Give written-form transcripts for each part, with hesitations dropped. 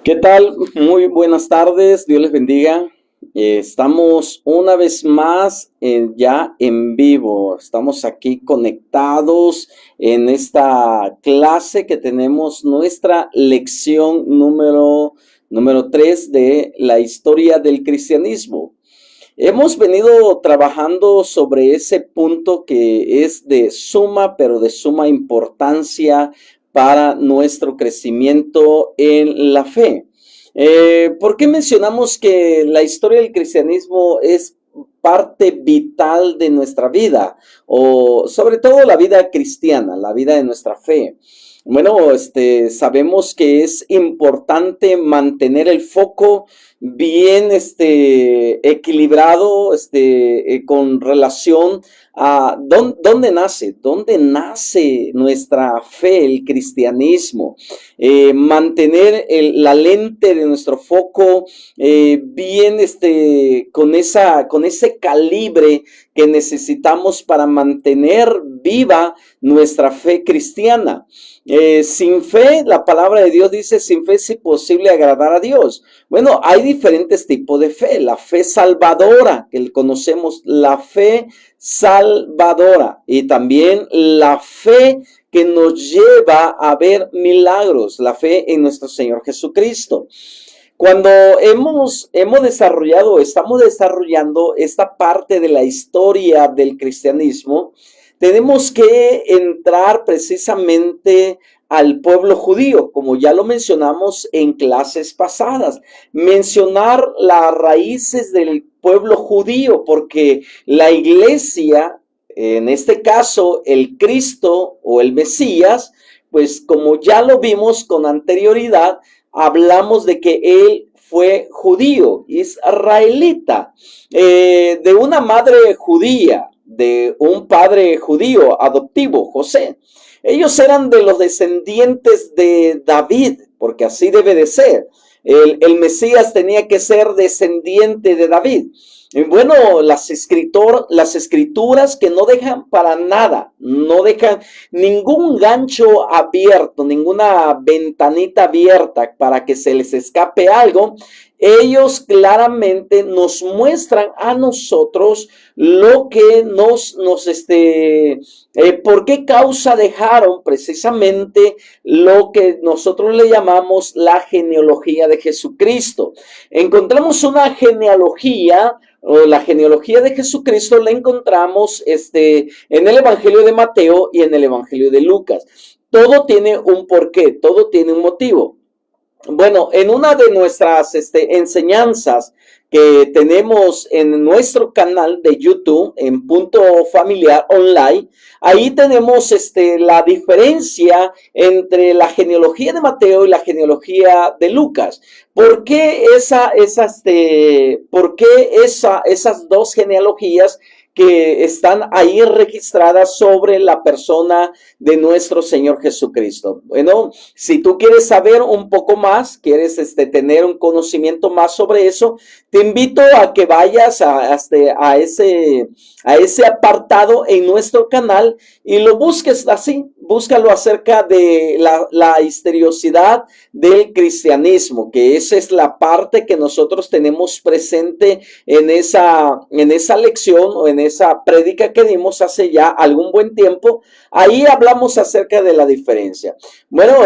¿Qué tal? Muy buenas tardes, Dios les bendiga. Estamos una vez más ya en vivo, estamos aquí conectados en esta clase que tenemos, nuestra lección número 3 de la historia del cristianismo. Hemos venido trabajando sobre ese punto que es de suma, pero de suma importancia para nuestro crecimiento en la fe. ¿Por qué mencionamos que la historia del cristianismo es parte vital de nuestra vida? O sobre todo la vida cristiana, la vida de nuestra fe. Bueno, sabemos que es importante mantener el foco bien equilibrado con relación a dónde nace nuestra fe, el cristianismo. Mantener la lente de nuestro foco bien con ese calibre que necesitamos para mantener viva nuestra fe cristiana. Sin fe, la palabra de Dios dice, sin fe es imposible agradar a Dios. Bueno, hay diferentes tipos de fe. La fe salvadora, que conocemos, la fe salvadora, y también la fe que nos lleva a ver milagros, la fe en nuestro Señor Jesucristo. Cuando estamos desarrollando esta parte de la historia del cristianismo, tenemos que entrar precisamente al pueblo judío, como ya lo mencionamos en clases pasadas. Mencionar las raíces del pueblo judío, porque la iglesia, en este caso el Cristo o el Mesías, pues como ya lo vimos con anterioridad, hablamos de que él fue judío, israelita, de una madre judía, de un padre judío adoptivo, José. Ellos eran de los descendientes de David, porque así debe de ser. El Mesías tenía que ser descendiente de David. Y bueno, las escrituras que no dejan para nada, no dejan ningún gancho abierto, ninguna ventanita abierta para que se les escape algo. Ellos claramente nos muestran a nosotros lo que por qué causa dejaron precisamente lo que nosotros le llamamos la genealogía de Jesucristo. Encontramos una genealogía, o la genealogía de Jesucristo la encontramos en el Evangelio de Mateo y en el Evangelio de Lucas. Todo tiene un porqué, todo tiene un motivo. Bueno, en una de nuestras enseñanzas que tenemos en nuestro canal de YouTube, en Punto Familiar Online, ahí tenemos la diferencia entre la genealogía de Mateo y la genealogía de Lucas. ¿Por qué esas dos genealogías que están ahí registradas sobre la persona de nuestro Señor Jesucristo? Bueno, si tú quieres saber un poco más, quieres tener un conocimiento más sobre eso, te invito a que vayas a ese apartado en nuestro canal y lo busques así. Búscalo acerca de la historicidad del cristianismo, que esa es la parte que nosotros tenemos presente en esa lección o en esa prédica que dimos hace ya algún buen tiempo. Ahí hablamos acerca de la diferencia. Bueno,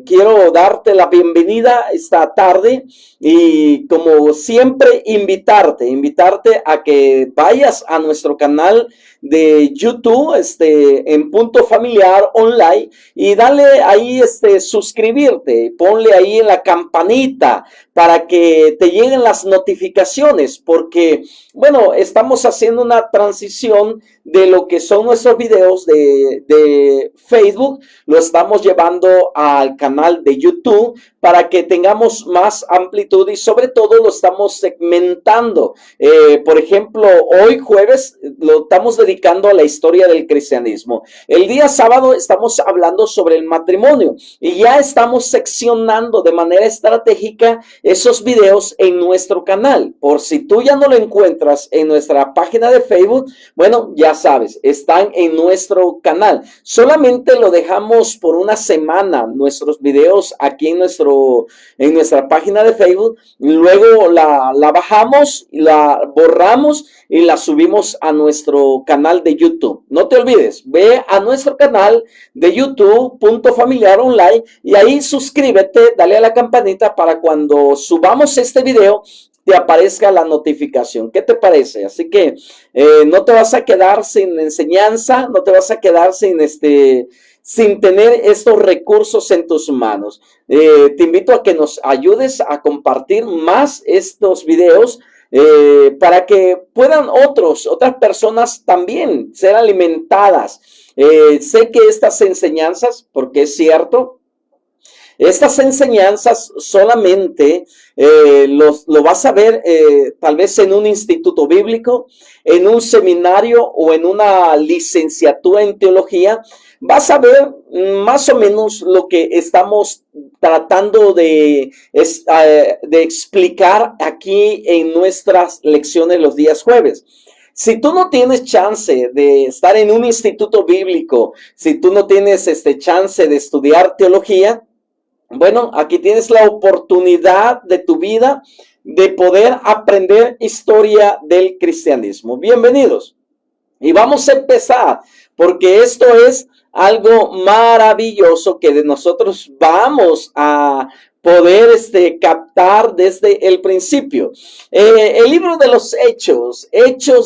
quiero darte la bienvenida esta tarde y como siempre invitarte a que vayas a nuestro canal de YouTube, en Punto Familiar Online, y dale ahí, suscribirte, ponle ahí en la campanita para que te lleguen las notificaciones, porque, bueno, estamos haciendo una transición de lo que son nuestros videos de Facebook, lo estamos llevando al canal de YouTube para que tengamos más amplitud y sobre todo lo estamos segmentando. Por ejemplo, hoy jueves lo estamos dedicando a la historia del cristianismo. El día sábado estamos hablando sobre el matrimonio y ya estamos seccionando de manera estratégica esos videos en nuestro canal. Por si tú ya no lo encuentras en nuestra página de Facebook, bueno, ya sabes, están en nuestro canal. Solamente lo dejamos por una semana, nuestros videos aquí en nuestra página de Facebook. Luego la bajamos, la borramos y la subimos a nuestro canal de YouTube. No te olvides, ve a nuestro canal de YouTube, Punto Familiar Online, y ahí suscríbete, dale a la campanita para cuando subamos este video te aparezca la notificación. ¿Qué te parece? Así que no te vas a quedar sin enseñanza, no te vas a quedar sin tener estos recursos en tus manos. Te invito a que nos ayudes a compartir más estos videos para que puedan otras personas también ser alimentadas. Sé que estas enseñanzas, porque es cierto, estas enseñanzas solamente lo vas a ver tal vez en un instituto bíblico, en un seminario o en una licenciatura en teología. Vas a ver más o menos lo que estamos tratando de explicar aquí en nuestras lecciones los días jueves. Si tú no tienes chance de estar en un instituto bíblico, si tú no tienes chance de estudiar teología, bueno, aquí tienes la oportunidad de tu vida de poder aprender historia del cristianismo. Bienvenidos. Y vamos a empezar, porque esto es algo maravilloso que de nosotros vamos a poder captar desde el principio. El libro de los Hechos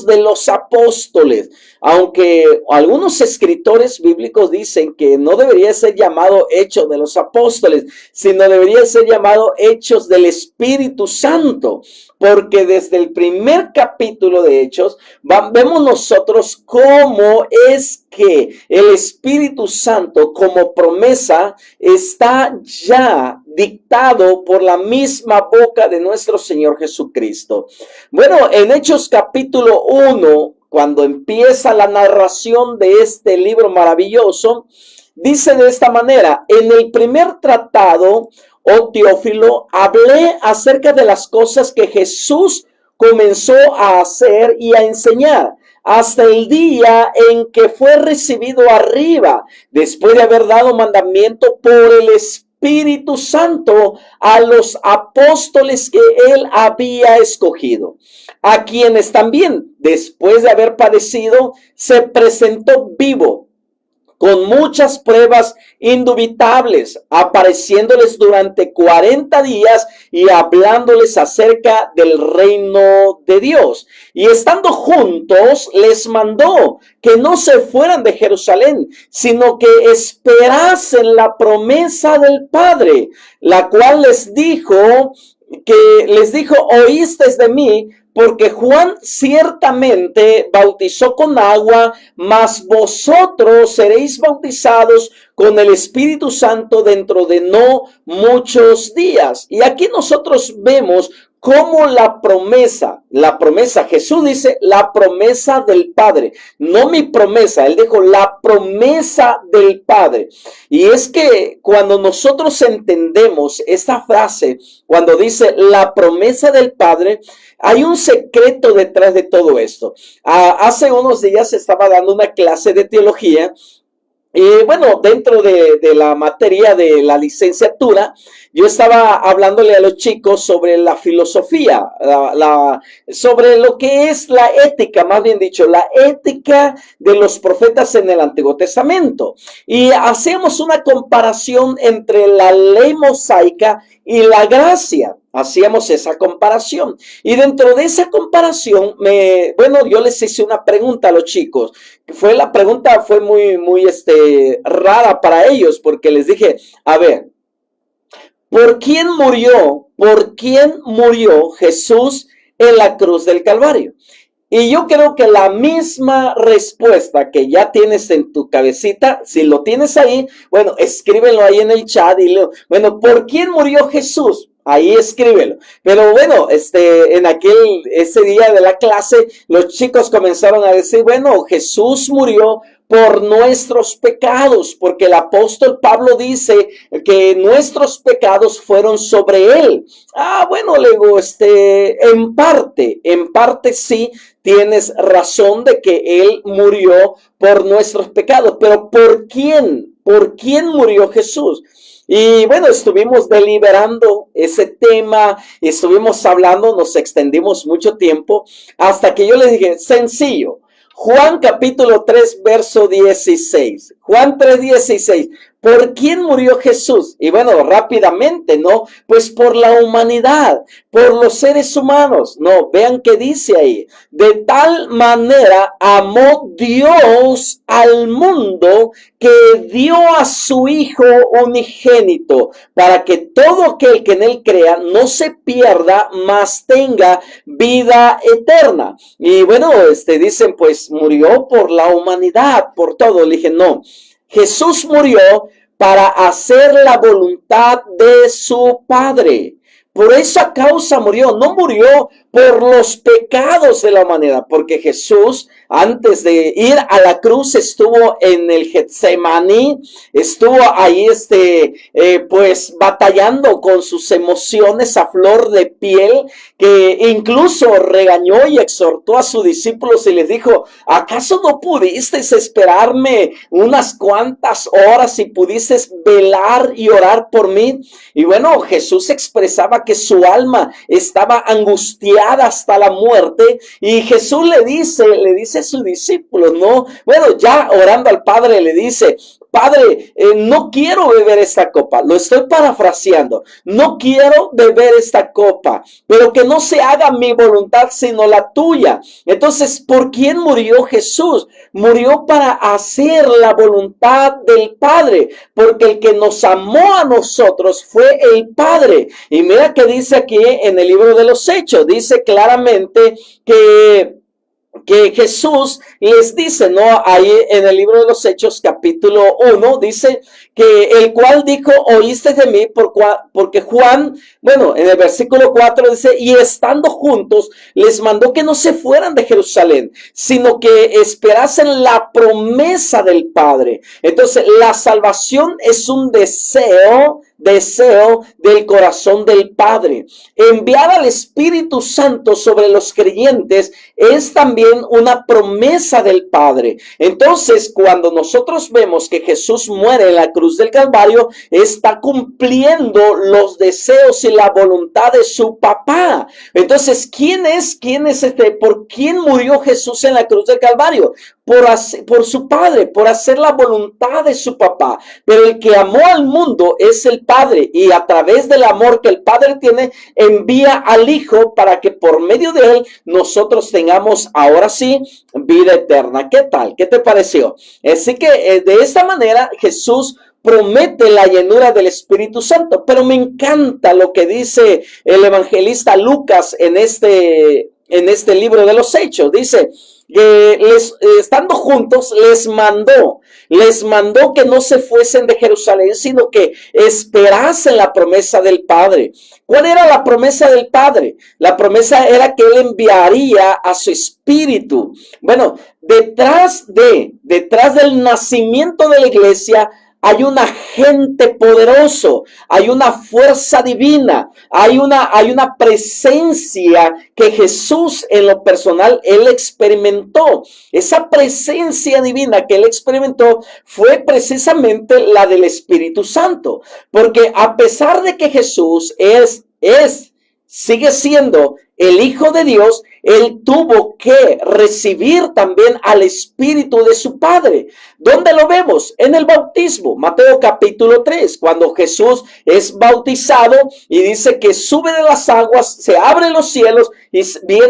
de los Apóstoles, aunque algunos escritores bíblicos dicen que no debería ser llamado Hechos de los Apóstoles, sino debería ser llamado Hechos del Espíritu Santo, porque desde el primer capítulo de Hechos vemos nosotros cómo es que el Espíritu Santo como promesa está ya dictado por la misma boca de nuestro Señor Jesucristo. Bueno, en Hechos capítulo 1, cuando empieza la narración de este libro maravilloso, dice de esta manera: en el primer tratado, oh Teófilo, hablé acerca de las cosas que Jesús comenzó a hacer y a enseñar hasta el día en que fue recibido arriba, después de haber dado mandamiento por el Espíritu Santo a los apóstoles que él había escogido, a quienes también, después de haber padecido, se presentó vivo con muchas pruebas indubitables, apareciéndoles durante 40 días y hablándoles acerca del reino de Dios. Y estando juntos, les mandó que no se fueran de Jerusalén, sino que esperasen la promesa del Padre, la cual les dijo, oísteis de mí, porque Juan ciertamente bautizó con agua, mas vosotros seréis bautizados con el Espíritu Santo dentro de no muchos días. Y aquí nosotros vemos cómo la promesa, Jesús dice la promesa del Padre, no mi promesa, él dijo la promesa del Padre. Y es que cuando nosotros entendemos esta frase, cuando dice la promesa del Padre, hay un secreto detrás de todo esto. Hace unos días estaba dando una clase de teología. Y bueno, dentro de la materia de la licenciatura, yo estaba hablándole a los chicos sobre la filosofía, sobre lo que es la ética, más bien dicho, la ética de los profetas en el Antiguo Testamento. Y hacemos una comparación entre la ley mosaica y la gracia. Hacíamos esa comparación. Y dentro de esa comparación, yo les hice una pregunta a los chicos. La pregunta fue muy rara para ellos, porque les dije, a ver, ¿por quién murió Jesús en la cruz del Calvario? Y yo creo que la misma respuesta que ya tienes en tu cabecita, si lo tienes ahí, bueno, escríbelo ahí en el chat y bueno, ¿por quién murió Jesús? Ahí escríbelo. Pero bueno, ese día de la clase, los chicos comenzaron a decir, bueno, Jesús murió por nuestros pecados, porque el apóstol Pablo dice que nuestros pecados fueron sobre él. Bueno, luego, en parte sí tienes razón de que él murió por nuestros pecados, pero ¿por quién? ¿Por quién murió Jesús? Y bueno, estuvimos deliberando ese tema, estuvimos hablando, nos extendimos mucho tiempo, hasta que yo le dije, sencillo, Juan capítulo 3, verso 16. Juan 3, 16. ¿Por quién murió Jesús? Y bueno, rápidamente, ¿no? Pues por la humanidad, por los seres humanos. No, vean qué dice ahí. De tal manera amó Dios al mundo que dio a su Hijo unigénito, para que todo aquel que en él crea no se pierda, mas tenga vida eterna. Y bueno, dicen, pues murió por la humanidad, por todo. Le dije, no. Jesús murió para hacer la voluntad de su Padre. Por esa causa murió, no murió por los pecados de la humanidad, porque Jesús antes de ir a la cruz estuvo en el Getsemaní, estuvo ahí pues batallando con sus emociones a flor de piel, que incluso regañó y exhortó a sus discípulos y les dijo, ¿acaso no pudisteis esperarme unas cuantas horas y pudisteis velar y orar por mí? Y bueno, Jesús expresaba que su alma estaba angustiada hasta la muerte, y Jesús le dice a sus discípulos, ¿no? Bueno, ya orando al Padre le dice, Padre, no quiero beber esta copa, lo estoy parafraseando, no quiero beber esta copa, pero que no se haga mi voluntad sino la tuya. Entonces, ¿por quién murió Jesús? Murió para hacer la voluntad del Padre, porque el que nos amó a nosotros fue el Padre. Y mira que dice aquí en el libro de los Hechos, dice claramente que Jesús les dice, ¿no? Ahí en el libro de los Hechos, capítulo 1, dice que el cual dijo, oíste de mí, porque Juan, bueno, en el versículo 4 dice, y estando juntos, les mandó que no se fueran de Jerusalén, sino que esperasen la promesa del Padre. Entonces, la salvación es un deseo del corazón del Padre. Enviar al Espíritu Santo sobre los creyentes es también una promesa del Padre. Entonces, cuando nosotros vemos que Jesús muere en la cruz del Calvario, está cumpliendo los deseos y la voluntad de su papá. Entonces, ¿por quién murió Jesús en la cruz del Calvario? Por su Padre, por hacer la voluntad de su papá. Pero el que amó al mundo es el Padre, y a través del amor que el Padre tiene, envía al Hijo para que por medio de él nosotros tengamos ahora sí vida eterna. ¿Qué tal? ¿Qué te pareció? Así que de esta manera Jesús promete la llenura del Espíritu Santo. Pero me encanta lo que dice el evangelista Lucas en este libro de los Hechos. Dice que estando juntos les mandó que no se fuesen de Jerusalén, sino que esperasen la promesa del Padre. ¿Cuál era la promesa del Padre? La promesa era que Él enviaría a su Espíritu. Bueno, detrás del nacimiento de la iglesia hay un agente poderoso, hay una fuerza divina, hay una presencia que Jesús en lo personal, Él experimentó. Esa presencia divina que Él experimentó fue precisamente la del Espíritu Santo. Porque a pesar de que Jesús sigue siendo el Hijo de Dios, Él tuvo que recibir también al Espíritu de su Padre. ¿Dónde lo vemos? En el bautismo. Mateo capítulo 3, cuando Jesús es bautizado y dice que sube de las aguas, se abren los cielos y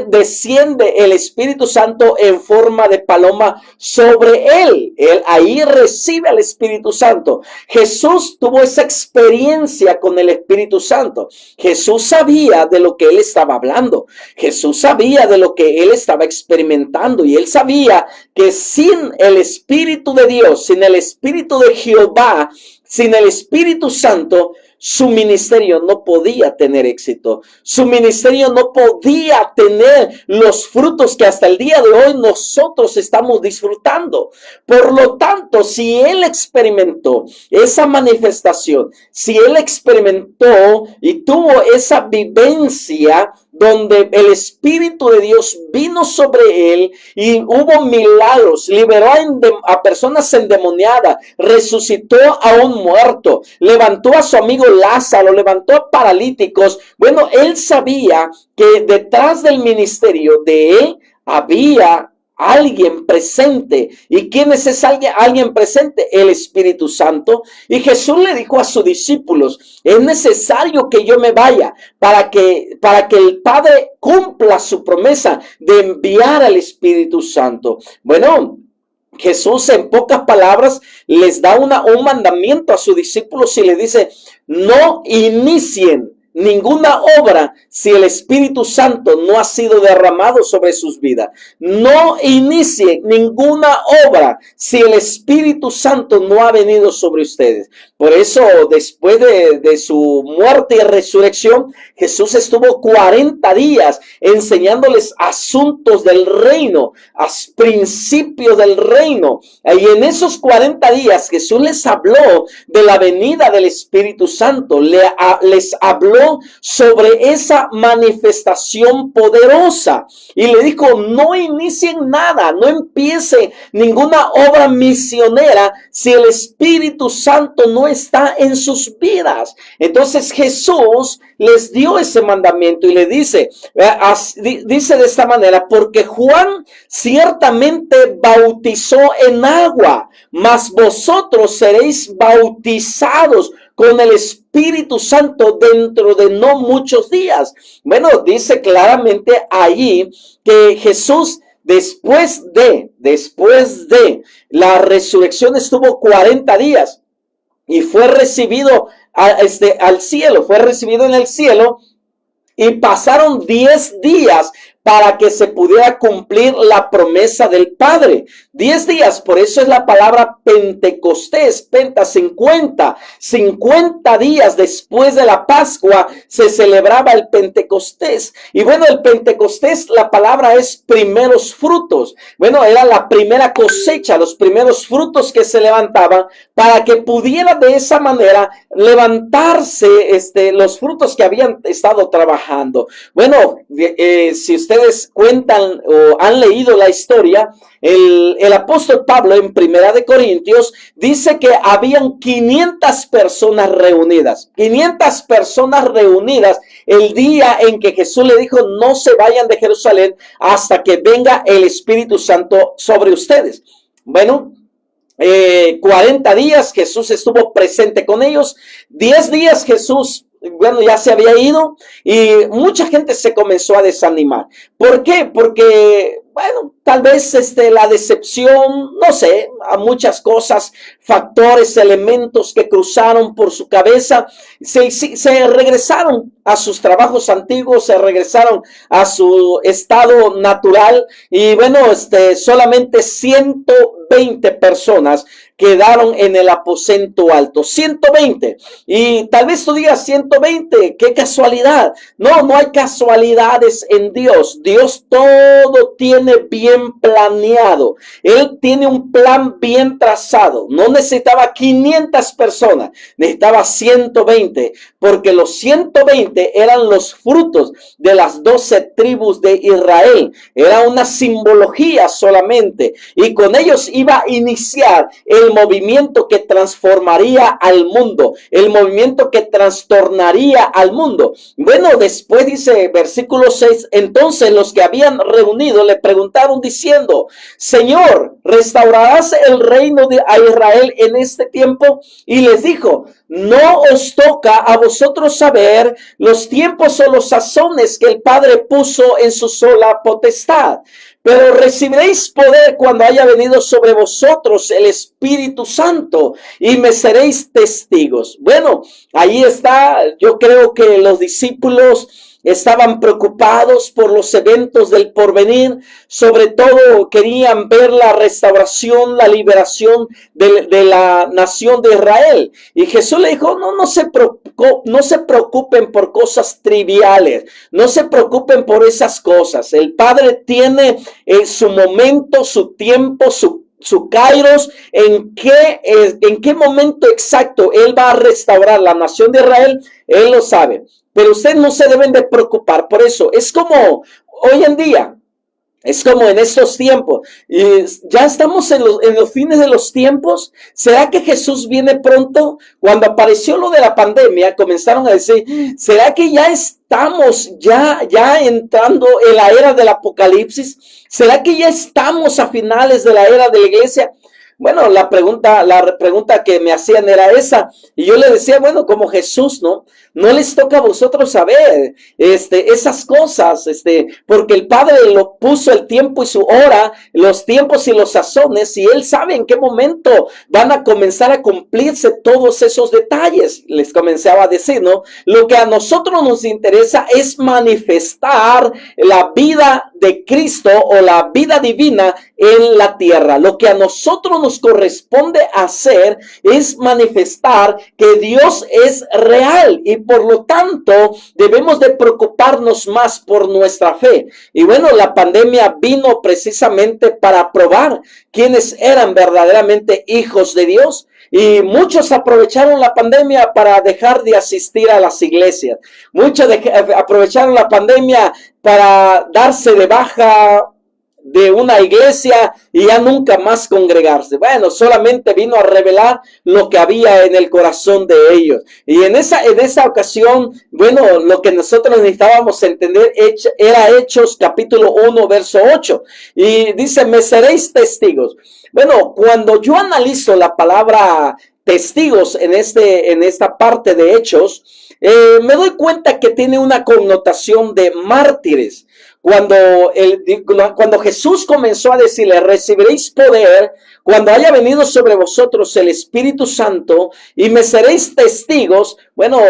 desciende el Espíritu Santo en forma de paloma sobre él. Él ahí recibe al Espíritu Santo. Jesús tuvo esa experiencia con el Espíritu Santo. Jesús sabía de lo que Él estaba hablando. Jesús sabía de lo que Él estaba experimentando, y Él sabía que sin el Espíritu de Dios, sin el Espíritu de Jehová, sin el Espíritu Santo, su ministerio no podía tener éxito. Su ministerio no podía tener los frutos que hasta el día de hoy nosotros estamos disfrutando. Por lo tanto, si él experimentó esa manifestación, si él experimentó y tuvo esa vivencia donde el Espíritu de Dios vino sobre él y hubo milagros, liberó a personas endemoniadas, resucitó a un muerto, levantó a su amigo Lázaro, levantó a paralíticos. Bueno, él sabía que detrás del ministerio de él había alguien presente. ¿Y quién es ese alguien presente? El Espíritu Santo. Y Jesús le dijo a sus discípulos: es necesario que yo me vaya para que el Padre cumpla su promesa de enviar al Espíritu Santo. Bueno, Jesús en pocas palabras les da un mandamiento a sus discípulos y les dice: no inicien ninguna obra si el Espíritu Santo no ha sido derramado sobre sus vidas. No inicie ninguna obra si el Espíritu Santo no ha venido sobre ustedes. Por eso, después de su muerte y resurrección, Jesús estuvo 40 días enseñándoles asuntos del reino, principios del reino. Y en esos 40 días Jesús les habló de la venida del Espíritu Santo, les habló sobre esa manifestación poderosa y le dijo: no inicien nada, no empiece ninguna obra misionera si el Espíritu Santo no está en sus vidas. Entonces Jesús les dio ese mandamiento y le dice de esta manera: porque Juan ciertamente bautizó en agua, mas vosotros seréis bautizados con el Espíritu Santo dentro de no muchos días. Bueno, dice claramente allí que Jesús después de la resurrección estuvo 40 días y fue recibido al cielo, fue recibido en el cielo, y pasaron 10 días para que se pudiera cumplir la promesa del Padre. 10 días, por eso es la palabra Pentecostés, Penta, 50 días después de la Pascua se celebraba el Pentecostés. Y bueno, el Pentecostés, la palabra es primeros frutos. Bueno, era la primera cosecha, los primeros frutos que se levantaban para que pudiera de esa manera levantarse los frutos que habían estado trabajando. Bueno, si ustedes cuentan o han leído la historia, el apóstol Pablo en Primera de Corintios dice que habían 500 personas reunidas. 500 personas reunidas el día en que Jesús le dijo: no se vayan de Jerusalén hasta que venga el Espíritu Santo sobre ustedes. Bueno, 40 días Jesús estuvo presente con ellos. 10 días Jesús, bueno, ya se había ido y mucha gente se comenzó a desanimar. ¿Por qué? Porque, bueno, tal vez la decepción, no sé, a muchas cosas, factores, elementos que cruzaron por su cabeza, se regresaron a sus trabajos antiguos, se regresaron a su estado natural y bueno, solamente 120 personas quedaron en el aposento alto. 120. Y tal vez tú digas: 120, qué casualidad. No, no hay casualidades en Dios. Dios todo tiene bien planeado. Él tiene un plan bien trazado. No necesitaba 500 personas, necesitaba 120, porque los 120 eran los frutos de las 12 tribus de Israel. Era una simbología solamente, y con ellos iba a iniciar el movimiento que transformaría al mundo, el movimiento que trastornaría al mundo. Bueno, después dice versículo 6, entonces los que habían reunido le preguntaron diciendo: Señor, ¿restaurarás el reino a Israel en este tiempo? Y les dijo: no os toca a vosotros saber los tiempos o los sazones que el Padre puso en su sola potestad, pero recibiréis poder cuando haya venido sobre vosotros el Espíritu Santo y me seréis testigos. Bueno, ahí está. Yo creo que los discípulos estaban preocupados por los eventos del porvenir, sobre todo querían ver la restauración, la liberación de la nación de Israel. Y Jesús le dijo, no se preocupen por cosas triviales, no se preocupen por esas cosas. El Padre tiene su momento, su tiempo, su kairos, en qué momento exacto Él va a restaurar la nación de Israel, Él lo sabe. Pero ustedes no se deben de preocupar por eso. Es como hoy en día, es como en estos tiempos. Y ya estamos en los fines de los tiempos. ¿Será que Jesús viene pronto? Cuando apareció lo de la pandemia, comenzaron a decir, ¿será que ya estamos ya entrando en la era del apocalipsis? ¿Será que ya estamos a finales de la era de la iglesia? Bueno, la pregunta que me hacían era esa, y yo le decía, bueno, como Jesús, ¿no? No les toca a vosotros saber, esas cosas, porque el Padre lo puso el tiempo y su hora, los tiempos y los sazones, y Él sabe en qué momento van a comenzar a cumplirse todos esos detalles. Les comenzaba a decir, ¿no? Lo que a nosotros nos interesa es manifestar la vida de Cristo o la vida divina en la tierra. Lo que a nosotros nos corresponde hacer es manifestar que Dios es real y por lo tanto debemos de preocuparnos más por nuestra fe. Y bueno, la pandemia vino precisamente para probar quiénes eran verdaderamente hijos de Dios. Y muchos aprovecharon la pandemia para dejar de asistir a las iglesias. Muchos aprovecharon la pandemia para darse de baja de una iglesia y ya nunca más congregarse. Bueno, solamente vino a revelar lo que había en el corazón de ellos. Y en esa ocasión, bueno, lo que nosotros necesitábamos entender era Hechos capítulo 1, verso 8. Y dice, me seréis testigos. Bueno, cuando yo analizo la palabra testigos en esta parte de Hechos, me doy cuenta que tiene una connotación de mártires. Cuando Jesús comenzó a decirle, recibiréis poder cuando haya venido sobre vosotros el Espíritu Santo y me seréis testigos, bueno,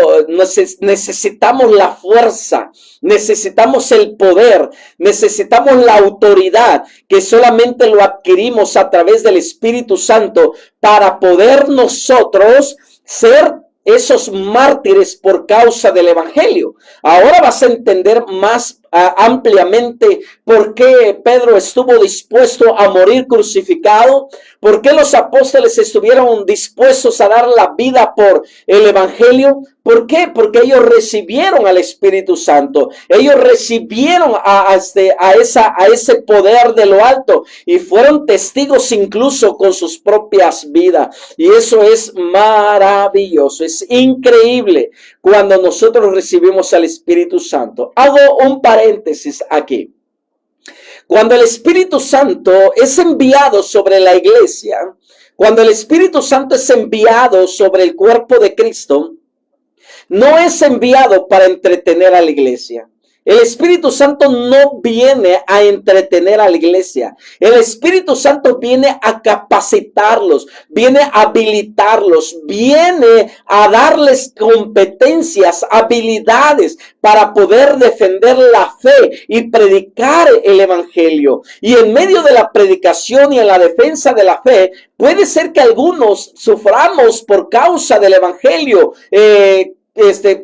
necesitamos la fuerza, necesitamos el poder, necesitamos la autoridad que solamente lo adquirimos a través del Espíritu Santo para poder nosotros ser esos mártires por causa del evangelio. Ahora vas a entender más ampliamente por qué Pedro estuvo dispuesto a morir crucificado, por qué los apóstoles estuvieron dispuestos a dar la vida por el evangelio. ¿Por qué? Porque ellos recibieron al Espíritu Santo, ellos recibieron a ese poder de lo alto y fueron testigos incluso con sus propias vidas. Y eso es maravilloso, es increíble cuando nosotros recibimos al Espíritu Santo. Hago un paréntesis aquí. Cuando el Espíritu Santo es enviado sobre la iglesia, cuando el Espíritu Santo es enviado sobre el cuerpo de Cristo, no es enviado para entretener a la iglesia. El Espíritu Santo no viene a entretener a la iglesia. El Espíritu Santo viene a capacitarlos, viene a habilitarlos, viene a darles competencias, habilidades para poder defender la fe y predicar el evangelio. Y en medio de la predicación y en la defensa de la fe, puede ser que algunos suframos por causa del evangelio,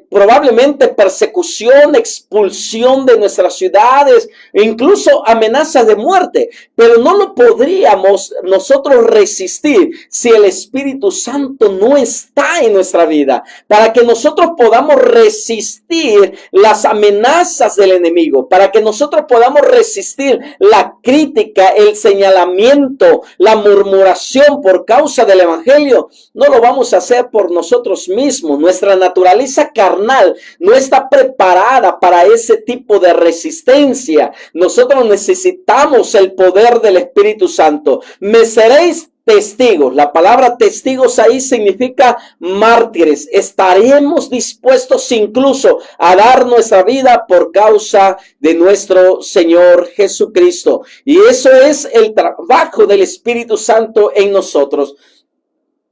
probablemente persecución, expulsión de nuestras ciudades, e incluso amenazas de muerte, pero no lo podríamos nosotros resistir si el Espíritu Santo no está en nuestra vida, para que nosotros podamos resistir las amenazas del enemigo, para que nosotros podamos resistir la crítica, el señalamiento, la murmuración por causa del evangelio. No lo vamos a hacer por nosotros mismos. Nuestra naturaleza carnal no está preparada para ese tipo de resistencia. Nosotros necesitamos el poder del Espíritu Santo. Me seréis testigos. La palabra testigos ahí significa mártires. Estaremos dispuestos incluso a dar nuestra vida por causa de nuestro Señor Jesucristo. Y eso es el trabajo del Espíritu Santo en nosotros.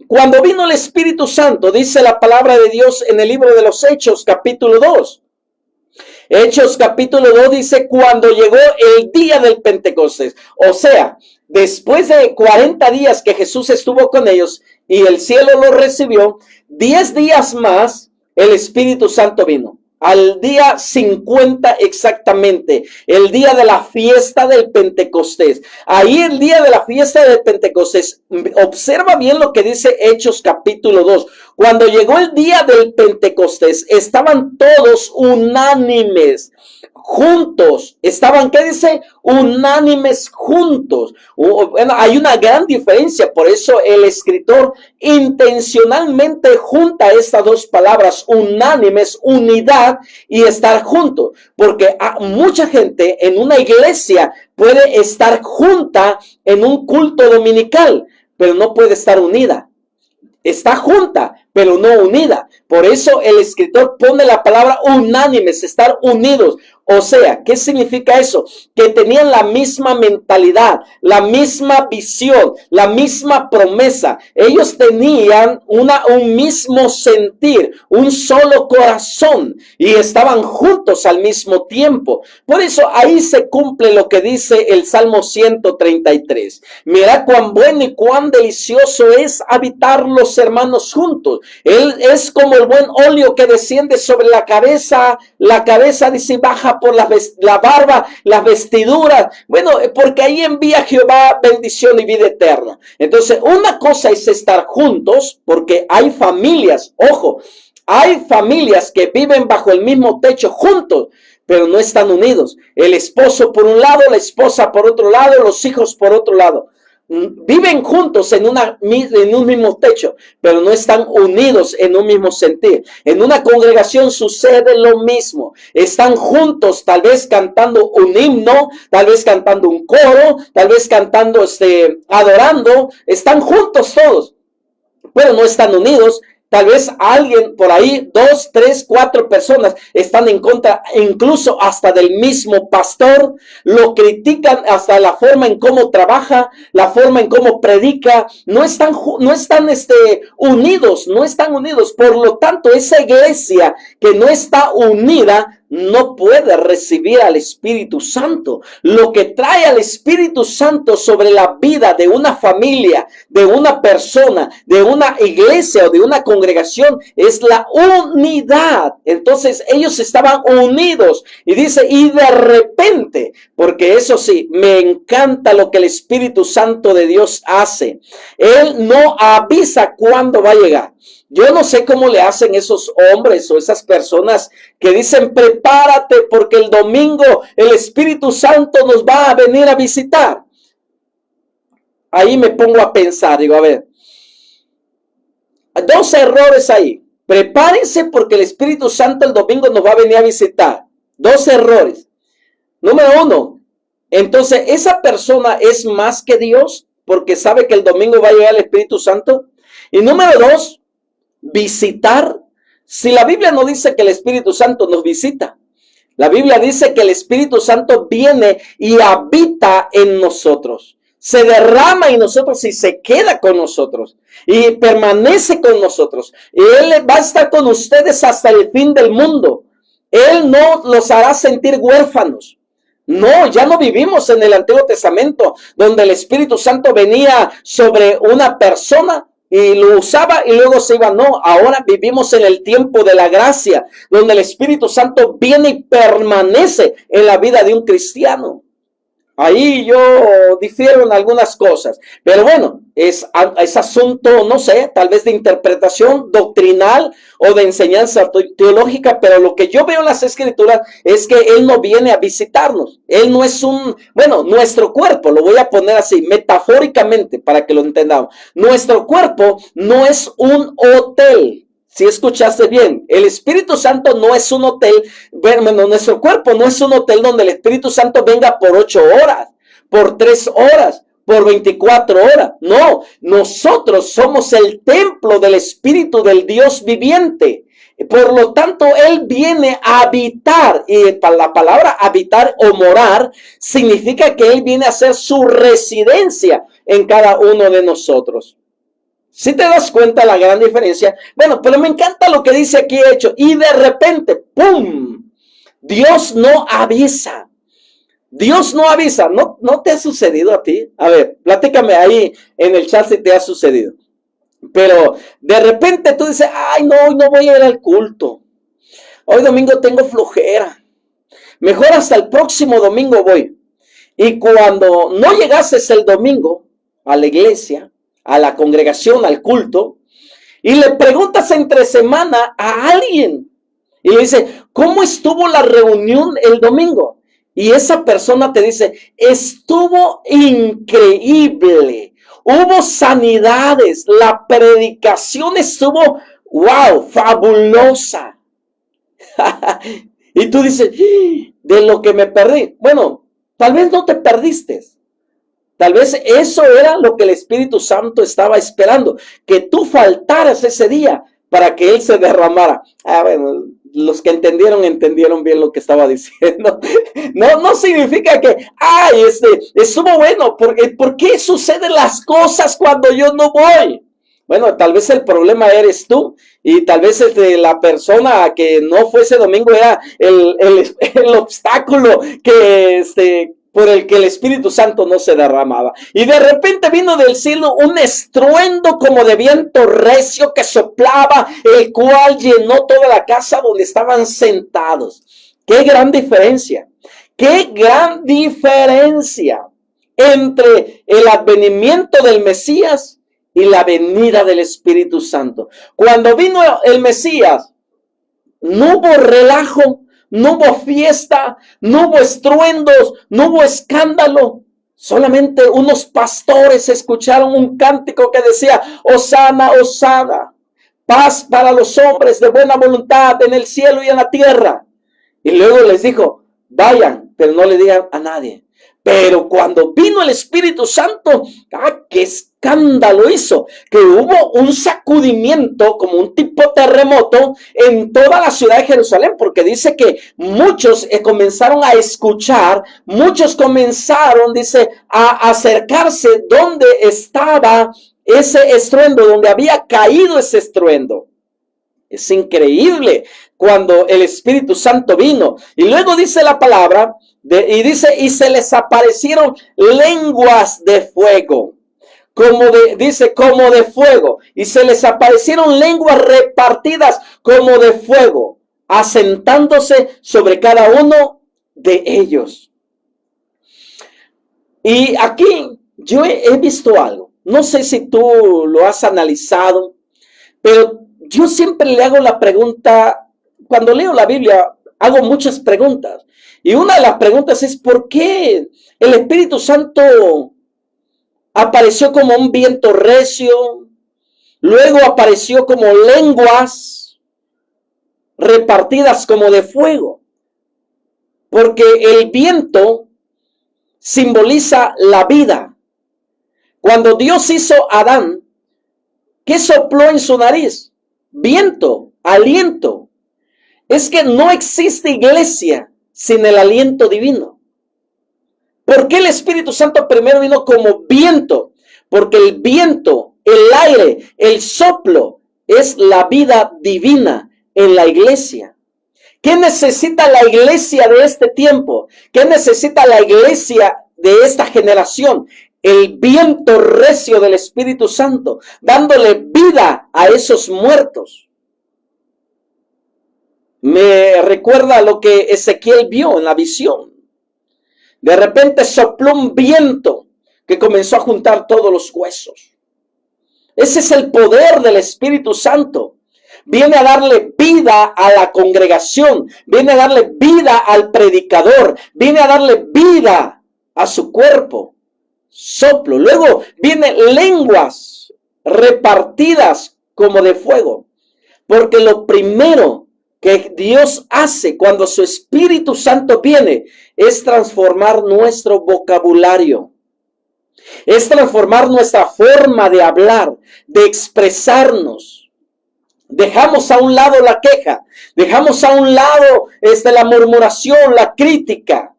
Cuando vino el Espíritu Santo, dice la palabra de Dios en el libro de los Hechos, capítulo 2. Hechos capítulo 2 dice, cuando llegó el día del Pentecostés. O sea, después de 40 días que Jesús estuvo con ellos y el cielo lo recibió, 10 días más el Espíritu Santo vino. Al día 50 exactamente, el día de la fiesta del Pentecostés. Ahí el día de la fiesta del Pentecostés, observa bien lo que dice Hechos capítulo 2. Cuando llegó el día del Pentecostés, estaban todos unánimes, juntos. Estaban, ¿qué dice? Unánimes juntos. Bueno, hay una gran diferencia, por eso el escritor intencionalmente junta estas dos palabras, unánimes, unidad y estar juntos, porque mucha gente en una iglesia puede estar junta en un culto dominical, pero no puede estar unida. Está junta, pero no unida. Por eso el escritor pone la palabra unánimes, estar unidos. O sea, ¿qué significa eso? Que tenían la misma mentalidad, la misma visión, la misma promesa. Ellos tenían un mismo sentir, un solo corazón y estaban juntos al mismo tiempo. Por eso ahí se cumple lo que dice el Salmo 133. Mira cuán bueno y cuán delicioso es habitar los hermanos juntos. Él es como el buen óleo que desciende sobre la cabeza dice baja por la barba, las vestiduras. Bueno, porque ahí envía Jehová bendición y vida eterna. Entonces, una cosa es estar juntos, porque hay familias, ojo, hay familias que viven bajo el mismo techo juntos, pero no están unidos. El esposo por un lado, la esposa por otro lado, los hijos por otro lado. Viven juntos en un mismo techo, pero no están unidos en un mismo sentir. En una congregación sucede lo mismo. Están juntos, tal vez cantando un himno, tal vez cantando un coro, tal vez cantando, adorando. Están juntos todos, pero no están unidos. Tal vez alguien por ahí, 2, 3, 4 personas están en contra, incluso hasta del mismo pastor, lo critican hasta la forma en cómo trabaja, la forma en cómo predica, no están unidos, no están unidos. Por lo tanto, esa iglesia que no está unida no puede recibir al Espíritu Santo. Lo que trae al Espíritu Santo sobre la vida de una familia, de una persona, de una iglesia o de una congregación es la unidad. Entonces ellos estaban unidos y dice, y de repente, porque eso sí, me encanta lo que el Espíritu Santo de Dios hace. Él no avisa cuándo va a llegar. Yo no sé cómo le hacen esos hombres o esas personas que dicen, prepárate porque el domingo el Espíritu Santo nos va a venir a visitar. Ahí me pongo a pensar, digo, a ver, 2 errores ahí. Prepárense porque el Espíritu Santo el domingo nos va a venir a visitar. 2 errores. Número 1, entonces esa persona es más que Dios porque sabe que el domingo va a llegar el Espíritu Santo. Y número 2, visitar. Si la Biblia no dice que el Espíritu Santo nos visita, la Biblia dice que el Espíritu Santo viene y habita en nosotros, se derrama en nosotros y se queda con nosotros y permanece con nosotros, y Él va a estar con ustedes hasta el fin del mundo. Él no los hará sentir huérfanos. No, ya no vivimos en el Antiguo Testamento donde el Espíritu Santo venía sobre una persona y lo usaba y luego se iba. No, ahora vivimos en el tiempo de la gracia, donde el Espíritu Santo viene y permanece en la vida de un cristiano. Ahí yo difiero en algunas cosas, pero bueno, es asunto, no sé, tal vez de interpretación doctrinal o de enseñanza teológica, pero lo que yo veo en las Escrituras es que Él no viene a visitarnos. Él no es nuestro cuerpo, lo voy a poner así, metafóricamente, para que lo entendamos. Nuestro cuerpo no es un hotel. Si escuchaste bien, el Espíritu Santo no es un hotel. Bueno, nuestro cuerpo no es un hotel donde el Espíritu Santo venga por 8 horas, por 3 horas, por 24 horas. No, nosotros somos el templo del Espíritu del Dios viviente. Por lo tanto, Él viene a habitar, y la palabra habitar o morar significa que Él viene a hacer su residencia en cada uno de nosotros. Si te das cuenta la gran diferencia. Bueno, pero me encanta lo que dice aquí Hecho. Y de repente, ¡pum! Dios no avisa. Dios no avisa. ¿No te ha sucedido a ti? A ver, platícame ahí en el chat si te ha sucedido. Pero de repente tú dices, ay, no, hoy no voy a ir al culto. Hoy domingo tengo flojera. Mejor hasta el próximo domingo voy. Y cuando no llegases el domingo a la iglesia, a la congregación, al culto, y le preguntas entre semana a alguien, y le dice, ¿cómo estuvo la reunión el domingo? Y esa persona te dice, estuvo increíble, hubo sanidades, la predicación estuvo, wow, fabulosa. Y tú dices, de lo que me perdí. Bueno, tal vez no te perdiste. Tal vez eso era lo que el Espíritu Santo estaba esperando, que tú faltaras ese día para que Él se derramara. Bueno, los que entendieron bien lo que estaba diciendo. No significa que, estuvo bueno, ¿por qué suceden las cosas cuando yo no voy? Bueno, tal vez el problema eres tú y tal vez la persona que no fue ese domingo era el obstáculo que por el que el Espíritu Santo no se derramaba. Y de repente vino del cielo un estruendo como de viento recio que soplaba, el cual llenó toda la casa donde estaban sentados. ¡Qué gran diferencia! ¡Qué gran diferencia entre el advenimiento del Mesías y la venida del Espíritu Santo! Cuando vino el Mesías, no hubo relajo, no hubo fiesta, no hubo estruendos, no hubo escándalo. Solamente unos pastores escucharon un cántico que decía, Hosana, Hosana, paz para los hombres de buena voluntad en el cielo y en la tierra. Y luego les dijo, vayan, pero no le digan a nadie. Pero cuando vino el Espíritu Santo, qué escándalo hizo, que hubo un sacudimiento como un tipo terremoto en toda la ciudad de Jerusalén, porque dice que muchos comenzaron a escuchar, muchos comenzaron, dice, a acercarse donde estaba ese estruendo, donde había caído ese estruendo. Es increíble cuando el Espíritu Santo vino. Y luego dice la palabra, y se les aparecieron lenguas de fuego. Como de fuego. Y se les aparecieron lenguas repartidas como de fuego, asentándose sobre cada uno de ellos. Y aquí yo he visto algo. No sé si tú lo has analizado, pero yo siempre le hago la pregunta, cuando leo la Biblia, hago muchas preguntas. Y una de las preguntas es, ¿por qué el Espíritu Santo apareció como un viento recio? Luego apareció como lenguas repartidas como de fuego. Porque el viento simboliza la vida. Cuando Dios hizo a Adán, ¿qué sopló en su nariz? Viento, aliento. Es que no existe iglesia sin el aliento divino. ¿Por qué el Espíritu Santo primero vino como viento? Porque el viento, el aire, el soplo es la vida divina en la iglesia. ¿Qué necesita la iglesia de este tiempo? ¿Qué necesita la iglesia de esta generación? El viento recio del Espíritu Santo, dándole vida a esos muertos. Me recuerda lo que Ezequiel vio en la visión. De repente sopló un viento que comenzó a juntar todos los huesos. Ese es el poder del Espíritu Santo. Viene a darle vida a la congregación, viene a darle vida al predicador, viene a darle vida a su cuerpo. Soplo. Luego vienen lenguas repartidas como de fuego. Porque lo primero que Dios hace cuando su Espíritu Santo viene es transformar nuestro vocabulario. Es transformar nuestra forma de hablar, de expresarnos. Dejamos a un lado la queja, dejamos a un lado la murmuración, la crítica.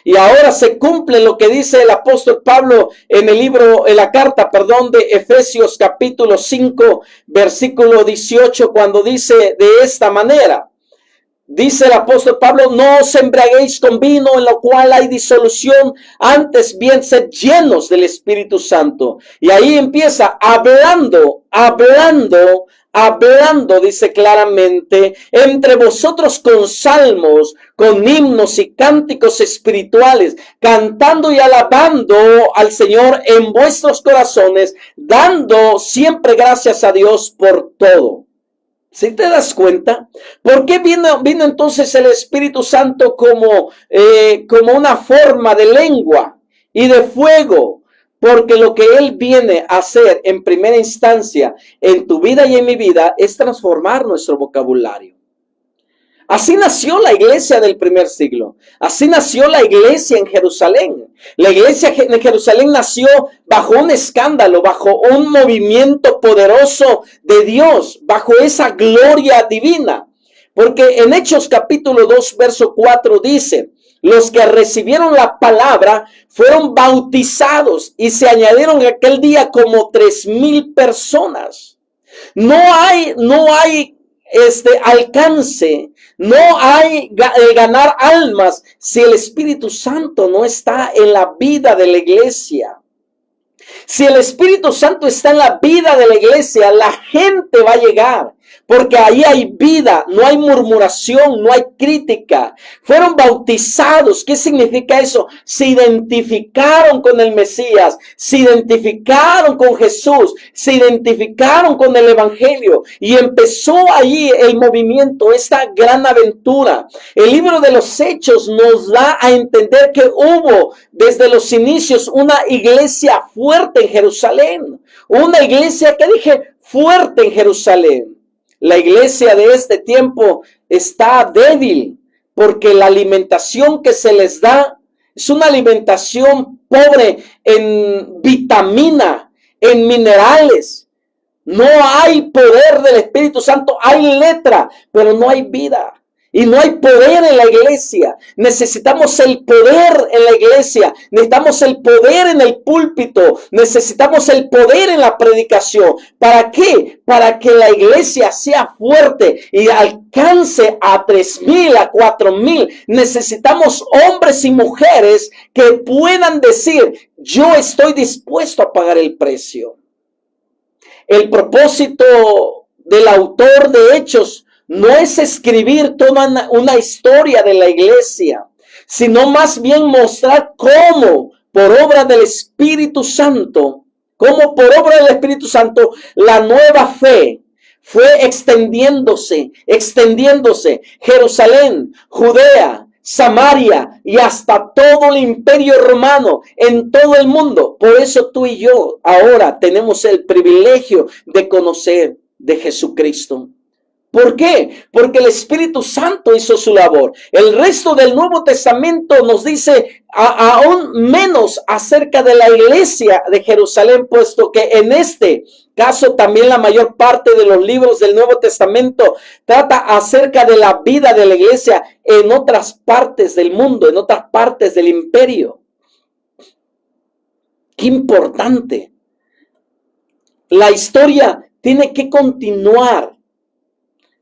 Y ahora se cumple lo que dice el apóstol Pablo en la carta de Efesios capítulo 5, versículo 18, cuando dice de esta manera: Dice el apóstol Pablo, no os embriaguéis con vino en lo cual hay disolución, antes bien sed llenos del Espíritu Santo. Y ahí empieza hablando, dice claramente, entre vosotros con salmos, con himnos y cánticos espirituales, cantando y alabando al Señor en vuestros corazones, dando siempre gracias a Dios por todo. ¿Sí te das cuenta? ¿Por qué vino entonces el Espíritu Santo como una forma de lengua y de fuego? Porque lo que Él viene a hacer en primera instancia en tu vida y en mi vida es transformar nuestro vocabulario. Así nació la iglesia del primer siglo. Así nació la iglesia en Jerusalén. La iglesia en Jerusalén nació bajo un escándalo, bajo un movimiento poderoso de Dios, bajo esa gloria divina. Porque en Hechos capítulo 2, verso 4 dice, los que recibieron la palabra fueron bautizados y se añadieron aquel día como 3,000 personas. No hay alcance, no hay ganar almas si el Espíritu Santo no está en la vida de la iglesia. Si el Espíritu Santo está en la vida de la iglesia, la gente va a llegar. Porque ahí hay vida, no hay murmuración, no hay crítica. Fueron bautizados. ¿Qué significa eso? Se identificaron con el Mesías, se identificaron con Jesús, se identificaron con el Evangelio. Y empezó ahí el movimiento, esta gran aventura. El libro de los Hechos nos da a entender que hubo desde los inicios una iglesia fuerte en Jerusalén. Una iglesia, que dije, fuerte en Jerusalén. La iglesia de este tiempo está débil porque la alimentación que se les da es una alimentación pobre en vitamina, en minerales. No hay poder del Espíritu Santo, hay letra, pero no hay vida. Y no hay poder en la iglesia. Necesitamos el poder en la iglesia. Necesitamos el poder en el púlpito. Necesitamos el poder en la predicación. ¿Para qué? Para que la iglesia sea fuerte y alcance a 3,000, a 4,000. Necesitamos hombres y mujeres que puedan decir, yo estoy dispuesto a pagar el precio. El propósito del autor de Hechos no es escribir toda una historia de la iglesia, sino más bien mostrar cómo por obra del Espíritu Santo, la nueva fe fue extendiéndose. Jerusalén, Judea, Samaria y hasta todo el imperio romano en todo el mundo. Por eso tú y yo ahora tenemos el privilegio de conocer de Jesucristo. ¿Por qué? Porque el Espíritu Santo hizo su labor. El resto del Nuevo Testamento nos dice aún menos acerca de la iglesia de Jerusalén, puesto que en este caso también la mayor parte de los libros del Nuevo Testamento trata acerca de la vida de la iglesia en otras partes del mundo, en otras partes del imperio. Qué importante. La historia tiene que continuar.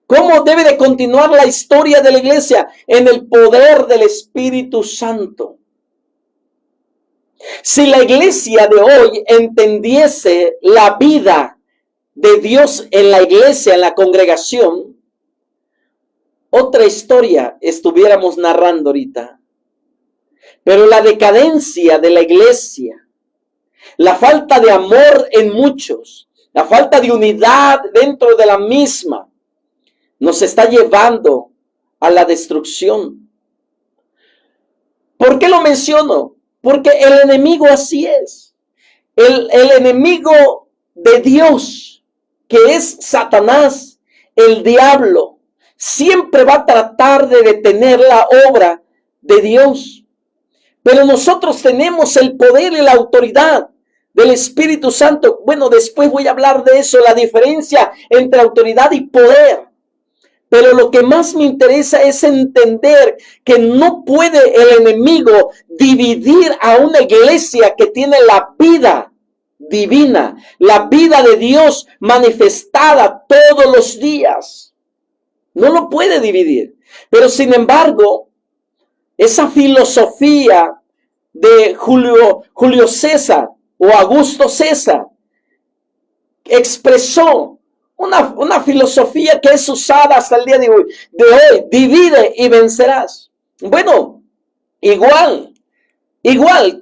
¿Cómo debe de continuar la historia de la iglesia? En el poder del Espíritu Santo. Si la iglesia de hoy entendiese la vida de Dios en la iglesia, en la congregación, otra historia estuviéramos narrando ahorita. Pero la decadencia de la iglesia, la falta de amor en muchos, la falta de unidad dentro de la misma, nos está llevando a la destrucción. ¿Por qué lo menciono? Porque el enemigo así es. El enemigo de Dios, que es Satanás, el diablo, siempre va a tratar de detener la obra de Dios. Pero nosotros tenemos el poder y la autoridad del Espíritu Santo. Bueno, después voy a hablar de eso, la diferencia entre autoridad y poder. Pero lo que más me interesa es entender que no puede el enemigo dividir a una iglesia que tiene la vida divina, la vida de Dios manifestada todos los días. No lo puede dividir. Pero sin embargo, esa filosofía de Julio César o Augusto César expresó una filosofía que es usada hasta el día de hoy. Divide y vencerás. Bueno, igual,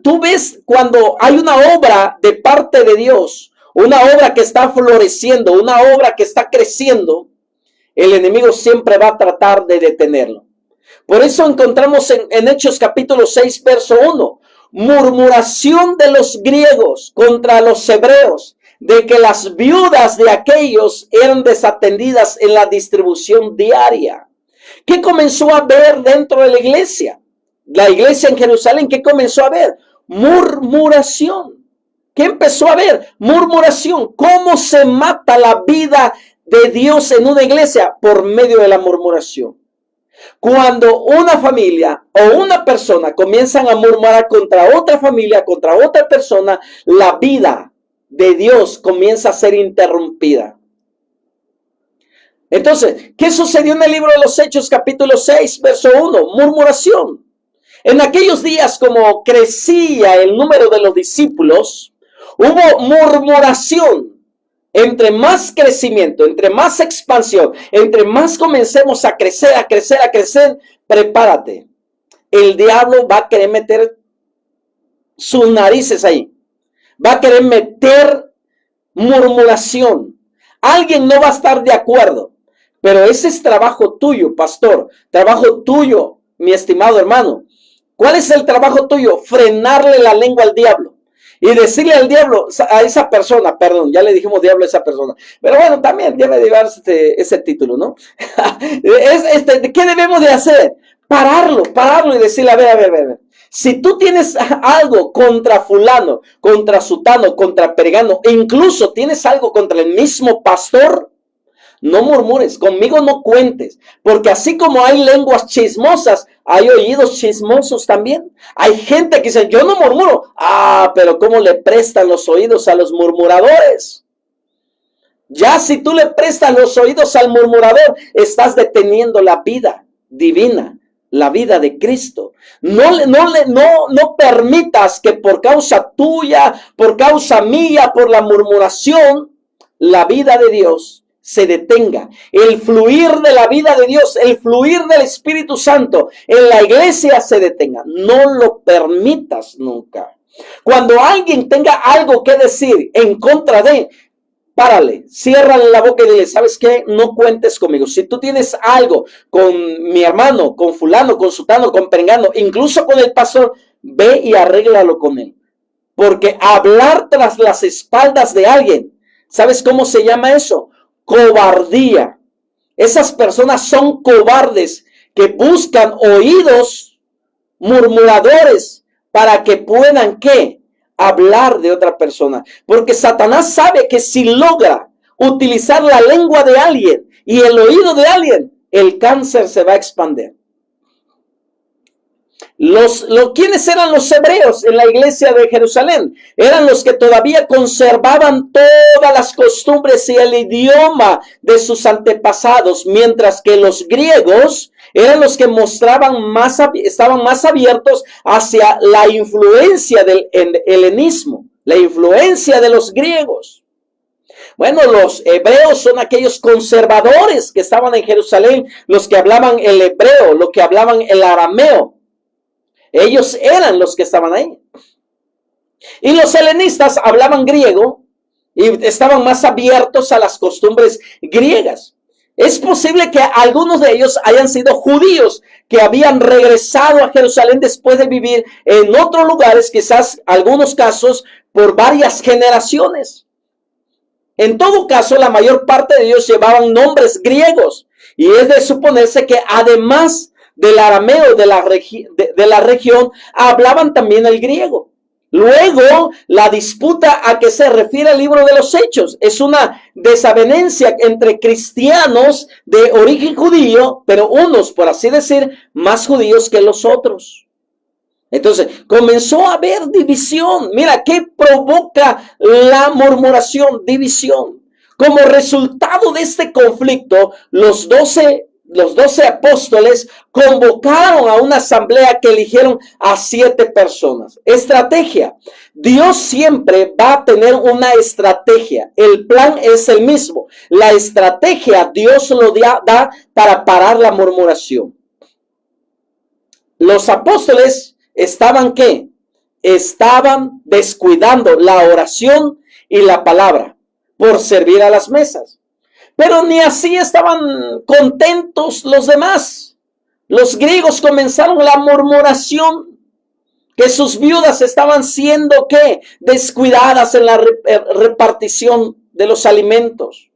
tú ves cuando hay una obra de parte de Dios, una obra que está floreciendo, una obra que está creciendo, el enemigo siempre va a tratar de detenerlo. Por eso encontramos en Hechos capítulo 6, verso 1, murmuración de los griegos contra los hebreos, de que las viudas de aquellos eran desatendidas en la distribución diaria. ¿Qué comenzó a ver dentro de la iglesia? La iglesia en Jerusalén, ¿qué comenzó a ver? Murmuración. ¿Qué empezó a ver? Murmuración. ¿Cómo se mata la vida de Dios en una iglesia? Por medio de la murmuración. Cuando una familia o una persona comienzan a murmurar contra otra familia, contra otra persona, la vida de Dios comienza a ser interrumpida. Entonces, ¿qué sucedió en el libro de los Hechos, capítulo 6, verso 1? Murmuración. En aquellos días, como crecía el número de los discípulos, hubo murmuración. Entre más crecimiento, entre más expansión, entre más comencemos a crecer, prepárate. El diablo va a querer meter sus narices ahí. Va a querer meter murmuración. Alguien no va a estar de acuerdo. Pero ese es trabajo tuyo, pastor. Trabajo tuyo, mi estimado hermano. ¿Cuál es el trabajo tuyo? Frenarle la lengua al diablo. Y decirle al diablo, a esa persona, perdón, ya le dijimos diablo a esa persona. Pero bueno, también debe llevar ese título, ¿no? ¿Qué debemos de hacer? Pararlo y decirle, a ver. Si tú tienes algo contra fulano, contra sutano, contra pergano, e incluso tienes algo contra el mismo pastor, no murmures, conmigo no cuentes, porque así como hay lenguas chismosas, hay oídos chismosos también. Hay gente que dice, yo no murmuro. Pero ¿cómo le prestan los oídos a los murmuradores? Ya si tú le prestas los oídos al murmurador, estás deteniendo la vida divina, la vida de Cristo. No permitas que por causa tuya, por causa mía, por la murmuración, la vida de Dios se detenga. El fluir de la vida de Dios, el fluir del Espíritu Santo en la iglesia se detenga. No lo permitas nunca. Cuando alguien tenga algo que decir en contra de, párale, ciérrale la boca y dile, ¿sabes qué? No cuentes conmigo. Si tú tienes algo con mi hermano, con fulano, con sutano, con perengano, incluso con el pastor, ve y arréglalo con él. Porque hablar tras las espaldas de alguien, ¿sabes cómo se llama eso? Cobardía. Esas personas son cobardes que buscan oídos murmuradores para que puedan, ¿qué? Hablar de otra persona. Porque Satanás sabe que si logra utilizar la lengua de alguien y el oído de alguien, el cáncer se va a expandir. ¿Quiénes eran los hebreos en la iglesia de Jerusalén? Eran los que todavía conservaban todas las costumbres y el idioma de sus antepasados, mientras que los griegos eran los que estaban más abiertos hacia la influencia del helenismo, la influencia de los griegos. Bueno, los hebreos son aquellos conservadores que estaban en Jerusalén, los que hablaban el hebreo, los que hablaban el arameo. Ellos eran los que estaban ahí. Y los helenistas hablaban griego y estaban más abiertos a las costumbres griegas. Es posible que algunos de ellos hayan sido judíos que habían regresado a Jerusalén después de vivir en otros lugares, quizás algunos casos por varias generaciones. En todo caso, la mayor parte de ellos llevaban nombres griegos y es de suponerse que además del arameo de la región, hablaban también el griego. Luego, la disputa a que se refiere el libro de los Hechos es una desavenencia entre cristianos de origen judío, pero unos, por así decir, más judíos que los otros. Entonces, comenzó a haber división. Mira, ¿qué provoca la murmuración? División. Como resultado de este conflicto, los 12 los 12 apóstoles convocaron a una asamblea que eligieron a 7 personas. Estrategia. Dios siempre va a tener una estrategia. El plan es el mismo. La estrategia Dios lo da para parar la murmuración. Los apóstoles estaban ¿qué? Estaban descuidando la oración y la palabra por servir a las mesas. Pero ni así estaban contentos los demás. Los griegos comenzaron la murmuración, que sus viudas estaban siendo ¿qué? Descuidadas en la repartición de los alimentos.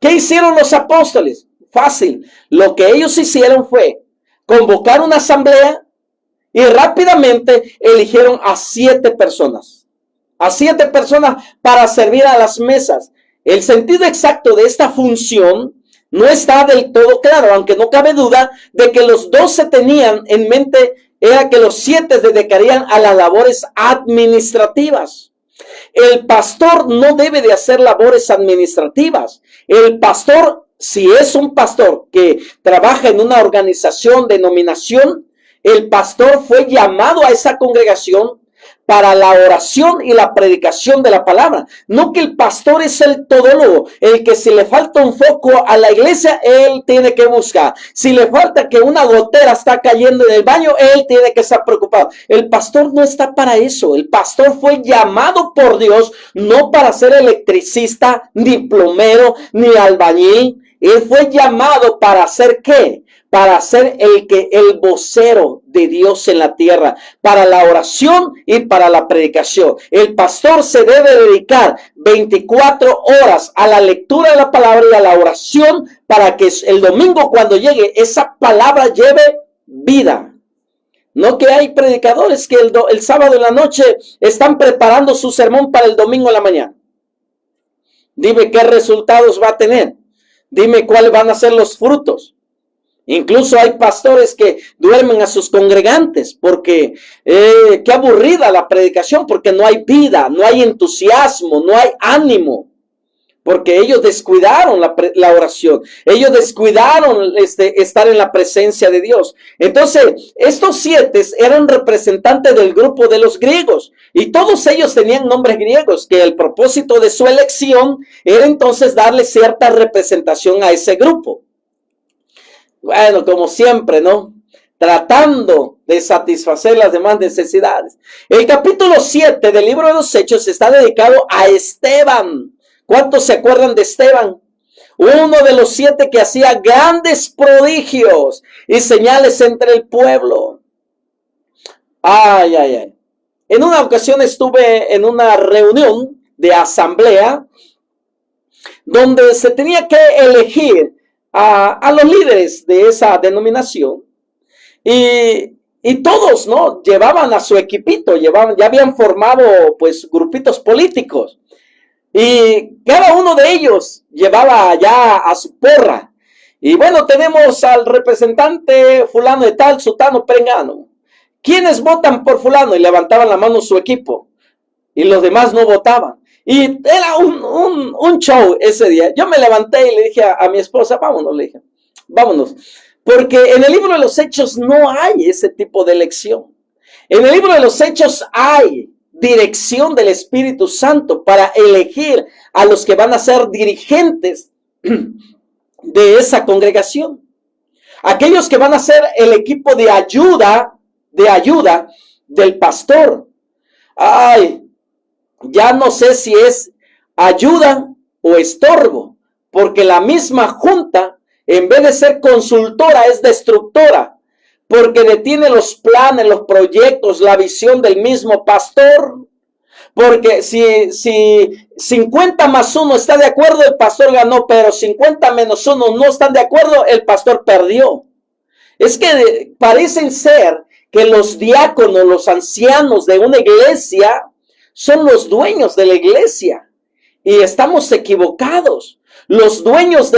¿Qué hicieron los apóstoles? Fácil. Lo que ellos hicieron fue convocar una asamblea y rápidamente eligieron a 7 personas. A 7 personas para servir a las mesas. El sentido exacto de esta función no está del todo claro, aunque no cabe duda de que los 12 tenían en mente era que los 7 se dedicarían a las labores administrativas. El pastor no debe de hacer labores administrativas. El pastor, si es un pastor que trabaja en una organización, denominación, el pastor fue llamado a esa congregación para la oración y la predicación de la palabra. No que el pastor es el todólogo, el que si le falta un foco a la iglesia, él tiene que buscar. Si le falta que una gotera está cayendo en el baño, él tiene que estar preocupado. El pastor no está para eso. El pastor fue llamado por Dios no para ser electricista, ni plomero, ni albañil. Él fue llamado para hacer ¿qué? Para ser el vocero de Dios en la tierra, para la oración y para la predicación. El pastor se debe dedicar 24 horas a la lectura de la palabra y a la oración para que el domingo cuando llegue esa palabra lleve vida. No que hay predicadores que el sábado en la noche están preparando su sermón para el domingo en la mañana. Dime qué resultados va a tener. Dime cuáles van a ser los frutos. Incluso hay pastores que duermen a sus congregantes porque qué aburrida la predicación, porque no hay vida, no hay entusiasmo, no hay ánimo, porque ellos descuidaron la oración, ellos descuidaron estar en la presencia de Dios. Entonces, estos 7 eran representantes del grupo de los griegos y todos ellos tenían nombres griegos, que el propósito de su elección era entonces darle cierta representación a ese grupo. Bueno, como siempre, ¿no? Tratando de satisfacer las demás necesidades. El capítulo 7 del libro de los Hechos está dedicado a Esteban. ¿Cuántos se acuerdan de Esteban? Uno de los 7 que hacía grandes prodigios y señales entre el pueblo. Ay, ay, ay. En una ocasión estuve en una reunión de asamblea donde se tenía que elegir a los líderes de esa denominación y todos, ¿no? Llevaban a su equipito, ya habían formado pues grupitos políticos y cada uno de ellos llevaba ya a su porra. Y bueno, tenemos al representante fulano de tal, sutano, perengano. ¿Quiénes votan por fulano? Y levantaban la mano su equipo y los demás no votaban. Y era un show ese día. Yo me levanté y le dije a mi esposa, vámonos, le dije, vámonos. Porque en el libro de los Hechos no hay ese tipo de elección. En el libro de los Hechos hay dirección del Espíritu Santo para elegir a los que van a ser dirigentes de esa congregación. Aquellos que van a ser el equipo de ayuda del pastor. Ay, ya no sé si es ayuda o estorbo, porque la misma junta, en vez de ser consultora, es destructora, porque detiene los planes, los proyectos, la visión del mismo pastor. Porque si 50 más 1 está de acuerdo, el pastor ganó, pero 50 menos 1 no están de acuerdo, el pastor perdió. Es que parecen ser que los diáconos, los ancianos de una iglesia, son los dueños de la iglesia y estamos equivocados. Los dueños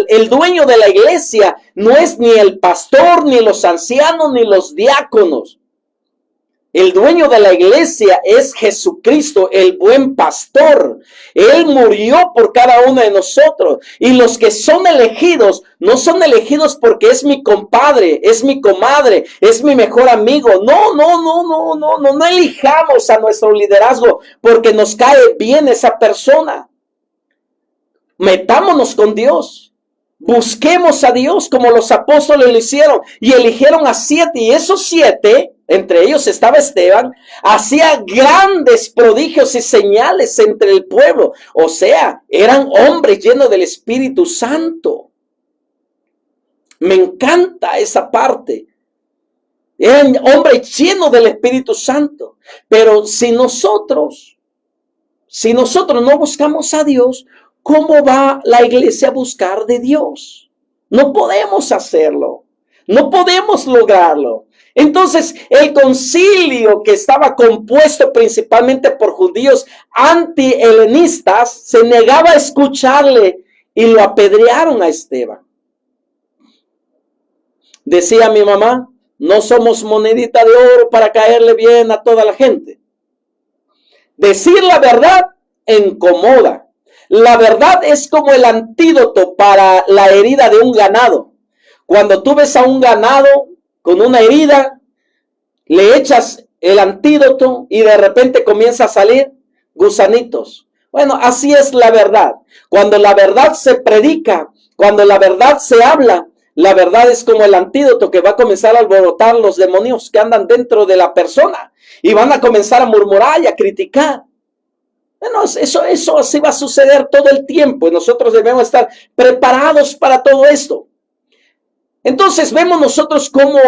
el dueño de la iglesia no es ni el pastor, ni los ancianos, ni los diáconos. El dueño de la iglesia es Jesucristo, el buen pastor. Él murió por cada uno de nosotros. Y los que son elegidos, no son elegidos porque es mi compadre, es mi comadre, es mi mejor amigo. No elijamos a nuestro liderazgo porque nos cae bien esa persona. Metámonos con Dios. Busquemos a Dios como los apóstoles lo hicieron y eligieron a 7, y esos 7, entre ellos estaba Esteban, hacía grandes prodigios y señales entre el pueblo. O sea, eran hombres llenos del Espíritu Santo. Me encanta esa parte. Eran hombres llenos del Espíritu Santo. Pero si nosotros no buscamos a Dios, ¿cómo va la iglesia a buscar de Dios? No podemos hacerlo. No podemos lograrlo. Entonces, el concilio, que estaba compuesto principalmente por judíos anti-helenistas, se negaba a escucharle y lo apedrearon a Esteban. Decía mi mamá, no somos monedita de oro para caerle bien a toda la gente. Decir la verdad incomoda. La verdad es como el antídoto para la herida de un ganado. Cuando tú ves a un ganado con una herida, le echas el antídoto y de repente comienza a salir gusanitos. Bueno, así es la verdad. Cuando la verdad se predica, cuando la verdad se habla, la verdad es como el antídoto que va a comenzar a alborotar los demonios que andan dentro de la persona y van a comenzar a murmurar y a criticar. Bueno, eso así va a suceder todo el tiempo y nosotros debemos estar preparados para todo esto. Entonces vemos nosotros cómo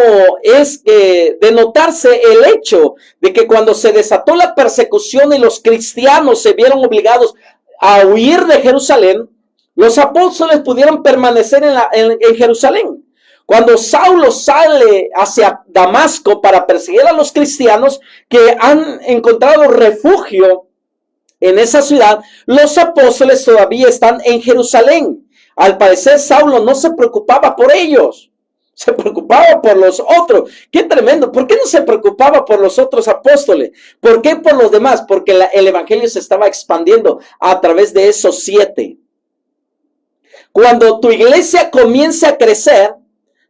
es de notarse el hecho de que cuando se desató la persecución y los cristianos se vieron obligados a huir de Jerusalén, los apóstoles pudieron permanecer en Jerusalén. Cuando Saulo sale hacia Damasco para perseguir a los cristianos que han encontrado refugio en esa ciudad, los apóstoles todavía están en Jerusalén. Al parecer, Saulo no se preocupaba por ellos, se preocupaba por los otros. ¡Qué tremendo! ¿Por qué no se preocupaba por los otros apóstoles? ¿Por qué por los demás? Porque el evangelio se estaba expandiendo a través de esos 7. Cuando tu iglesia comience a crecer,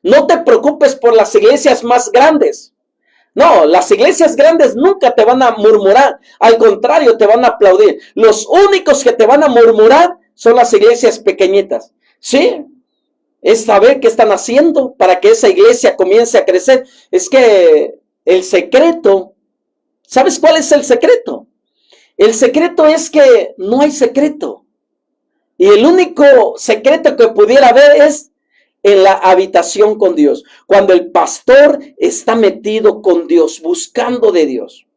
no te preocupes por las iglesias más grandes. No, las iglesias grandes nunca te van a murmurar. Al contrario, te van a aplaudir. Los únicos que te van a murmurar son las iglesias pequeñitas. ¿Sí? Es saber qué están haciendo para que esa iglesia comience a crecer. Es que el secreto, ¿sabes cuál es el secreto? El secreto es que no hay secreto. Y el único secreto que pudiera haber es en la habitación con Dios. Cuando el pastor está metido con Dios, buscando de Dios.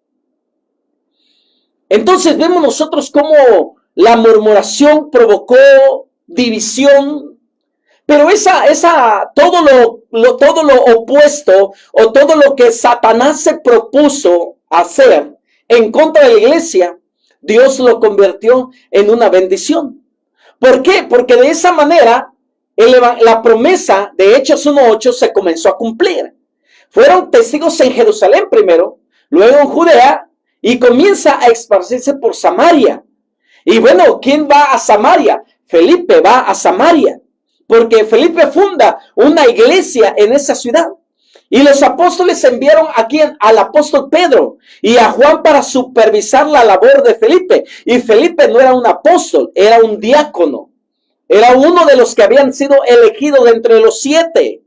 Entonces vemos nosotros cómo la murmuración provocó división. Pero todo lo opuesto o todo lo que Satanás se propuso hacer en contra de la iglesia, Dios lo convirtió en una bendición. ¿Por qué? Porque de esa manera la promesa de Hechos 1:8 se comenzó a cumplir. Fueron testigos en Jerusalén primero, luego en Judea, y comienza a esparcirse por Samaria. Y bueno, ¿quién va a Samaria? Felipe va a Samaria, porque Felipe funda una iglesia en esa ciudad. Y los apóstoles enviaron ¿a quién? Al apóstol Pedro y a Juan para supervisar la labor de Felipe. Y Felipe no era un apóstol, era un diácono. Era uno de los que habían sido elegidos de entre los 7.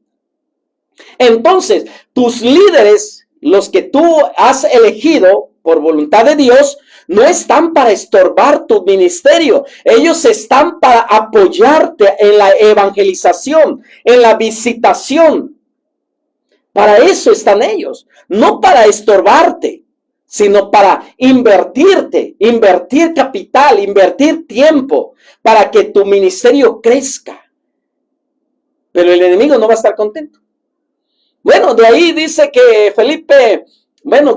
Entonces, tus líderes, los que tú has elegido por voluntad de Dios, no están para estorbar tu ministerio. Ellos están para apoyarte en la evangelización, en la visitación. Para eso están ellos, no para estorbarte, sino para invertir capital, invertir tiempo, para que tu ministerio crezca. Pero el enemigo no va a estar contento. Bueno, de ahí dice que Felipe,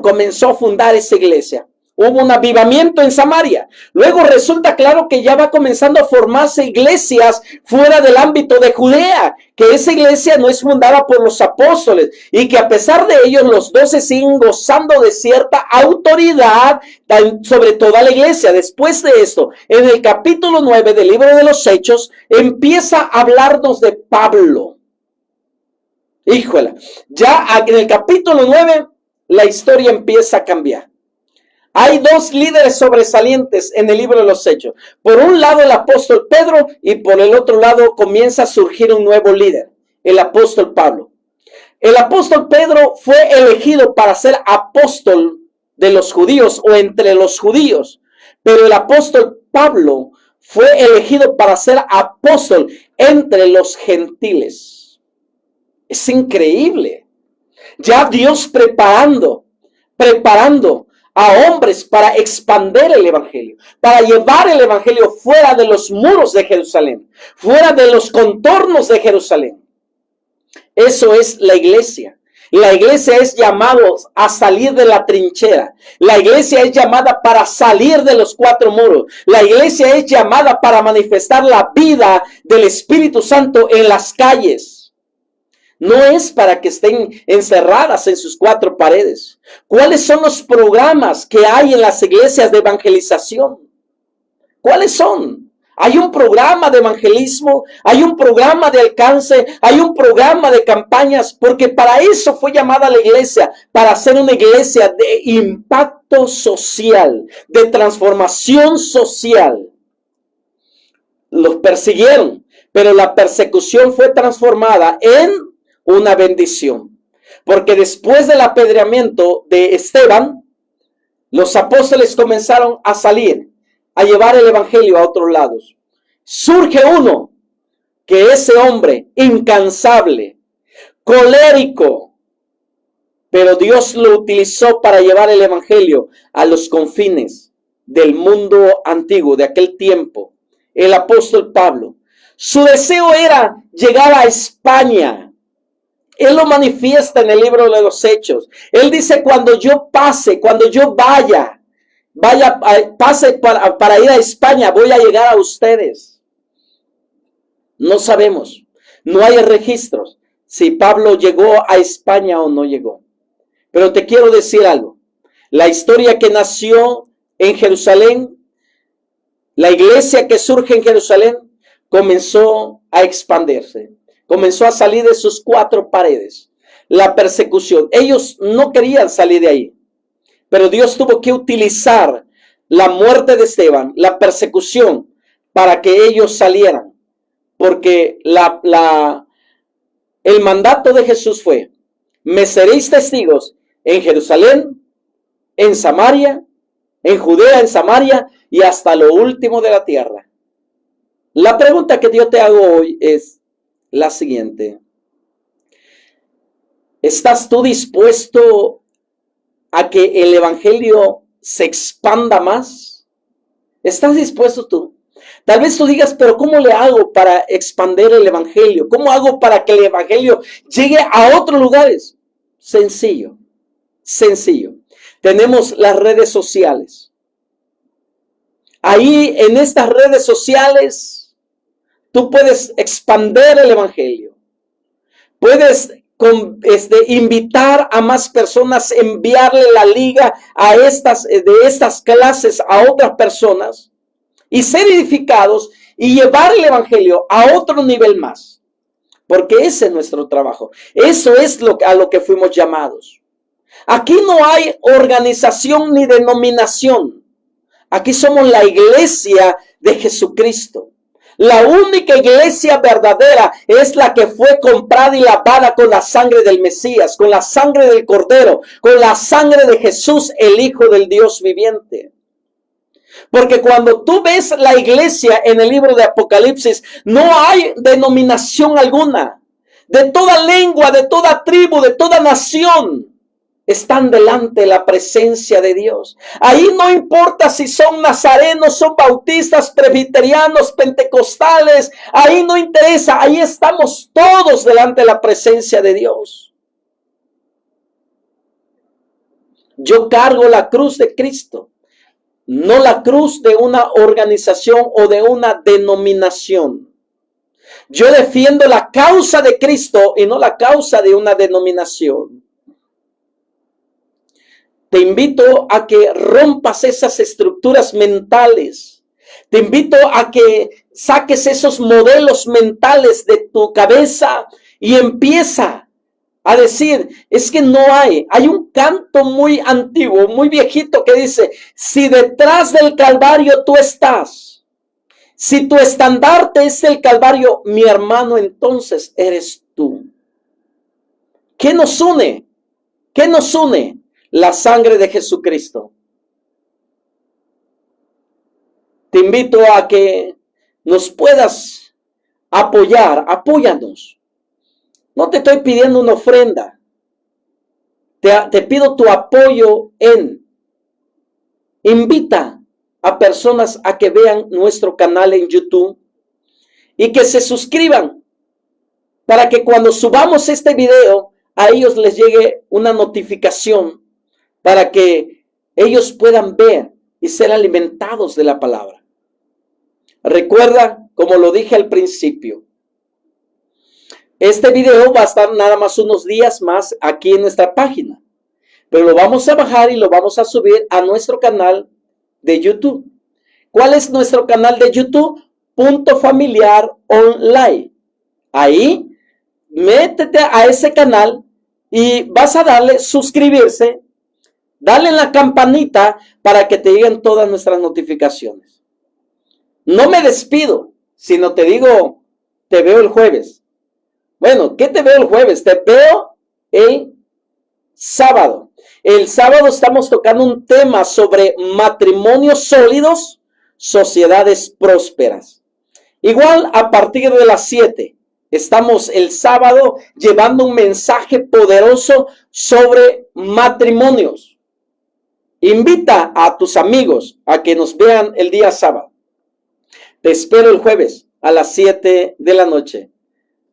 comenzó a fundar esa iglesia. hubo un avivamiento en Samaria. Luego resulta claro que ya va comenzando a formarse iglesias fuera del ámbito de Judea, que esa iglesia no es fundada por los apóstoles y que a pesar de ellos los 12 siguen gozando de cierta autoridad sobre toda la iglesia. Después de esto, en el capítulo 9 del libro de los Hechos, empieza a hablarnos de Pablo. Híjole, ya en el capítulo 9 la historia empieza a cambiar. Hay dos líderes sobresalientes en el libro de los Hechos. Por un lado el apóstol Pedro y por el otro lado comienza a surgir un nuevo líder, el apóstol Pablo. El apóstol Pedro fue elegido para ser apóstol de los judíos o entre los judíos, pero el apóstol Pablo fue elegido para ser apóstol entre los gentiles. Es increíble. Ya Dios preparando a hombres para expandir el evangelio, para llevar el evangelio fuera de los muros de Jerusalén, fuera de los contornos de Jerusalén. Eso es la iglesia. La iglesia es llamada a salir de la trinchera. La iglesia es llamada para salir de los cuatro muros. La iglesia es llamada para manifestar la vida del Espíritu Santo en las calles. No es para que estén encerradas en sus cuatro paredes. ¿Cuáles son los programas que hay en las iglesias de evangelización? ¿Cuáles son? Hay un programa de evangelismo, hay un programa de alcance, hay un programa de campañas, porque para eso fue llamada la iglesia, para ser una iglesia de impacto social, de transformación social. Los persiguieron, pero la persecución fue transformada en una bendición, porque después del apedreamiento de Esteban, los apóstoles comenzaron a salir, a llevar el evangelio a otros lados. Surge uno, que ese hombre incansable, colérico, pero Dios lo utilizó para llevar el evangelio a los confines del mundo antiguo, de aquel tiempo, el apóstol Pablo. Su deseo era llegar a España. Él lo manifiesta en el libro de los Hechos. Él dice, cuando yo pase, cuando yo pase para ir a España, voy a llegar a ustedes. No sabemos, no hay registros si Pablo llegó a España o no llegó. Pero te quiero decir algo. La historia que nació en Jerusalén, la iglesia que surge en Jerusalén, comenzó a expandirse. Comenzó a salir de sus cuatro paredes. La persecución. Ellos no querían salir de ahí. Pero Dios tuvo que utilizar la muerte de Esteban, la persecución, para que ellos salieran. Porque el mandato de Jesús fue, me seréis testigos en Jerusalén, en Samaria, en Judea, en Samaria y hasta lo último de la tierra. La pregunta que yo te hago hoy es la siguiente. ¿Estás tú dispuesto a que el evangelio se expanda más? ¿Estás dispuesto tú? Tal vez tú digas, pero ¿cómo le hago para expandir el evangelio? ¿Cómo hago para que el evangelio llegue a otros lugares? Sencillo, sencillo. Tenemos las redes sociales. Ahí en estas redes sociales tú puedes expandir el evangelio. Puedes invitar a más personas, enviarle la liga de estas clases a otras personas y ser edificados y llevar el evangelio a otro nivel más. Porque ese es nuestro trabajo. Eso es a lo que fuimos llamados. Aquí no hay organización ni denominación. Aquí somos la iglesia de Jesucristo. La única iglesia verdadera es la que fue comprada y lavada con la sangre del Mesías, con la sangre del Cordero, con la sangre de Jesús, el Hijo del Dios viviente. Porque cuando tú ves la iglesia en el libro de Apocalipsis, no hay denominación alguna. De toda lengua, de toda tribu, de toda nación, están delante de la presencia de Dios. Ahí no importa si son nazarenos, son bautistas, presbiterianos, pentecostales. Ahí no interesa. Ahí estamos todos delante de la presencia de Dios. Yo cargo la cruz de Cristo no la cruz de una organización o de una denominación. Yo defiendo la causa de Cristo y no la causa de una denominación. Te invito a que rompas esas estructuras mentales. Te invito a que saques esos modelos mentales de tu cabeza y empieza a decir, es que no hay un canto muy antiguo, muy viejito que dice, si detrás del Calvario tú estás, si tu estandarte es el Calvario, mi hermano, entonces eres tú. ¿Qué nos une? ¿Qué nos une? La sangre de Jesucristo. Te invito a que nos puedas apoyar, apóyanos. No te estoy pidiendo una ofrenda. Te pido tu apoyo invita a personas a que vean nuestro canal en YouTube y que se suscriban para que cuando subamos este video a ellos les llegue una notificación para que ellos puedan ver y ser alimentados de la palabra. Recuerda, como lo dije al principio, este video va a estar nada más unos días más aquí en nuestra página, pero lo vamos a bajar y lo vamos a subir a nuestro canal de YouTube. ¿Cuál es nuestro canal de YouTube? Punto Familiar Online. Ahí, métete a ese canal y vas a darle suscribirse, dale en la campanita para que te lleguen todas nuestras notificaciones. No me despido, sino te digo, te veo el jueves. Bueno, ¿qué te veo el jueves? Te veo el sábado. El sábado estamos tocando un tema sobre matrimonios sólidos, sociedades prósperas. Igual a partir de las 7, estamos el sábado llevando un mensaje poderoso sobre matrimonios. Invita a tus amigos a que nos vean el día sábado. Te espero el jueves a las 7 de la noche.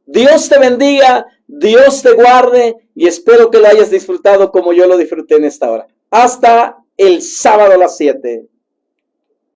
Dios te bendiga, Dios te guarde y espero que lo hayas disfrutado como yo lo disfruté en esta hora. Hasta el sábado a las 7.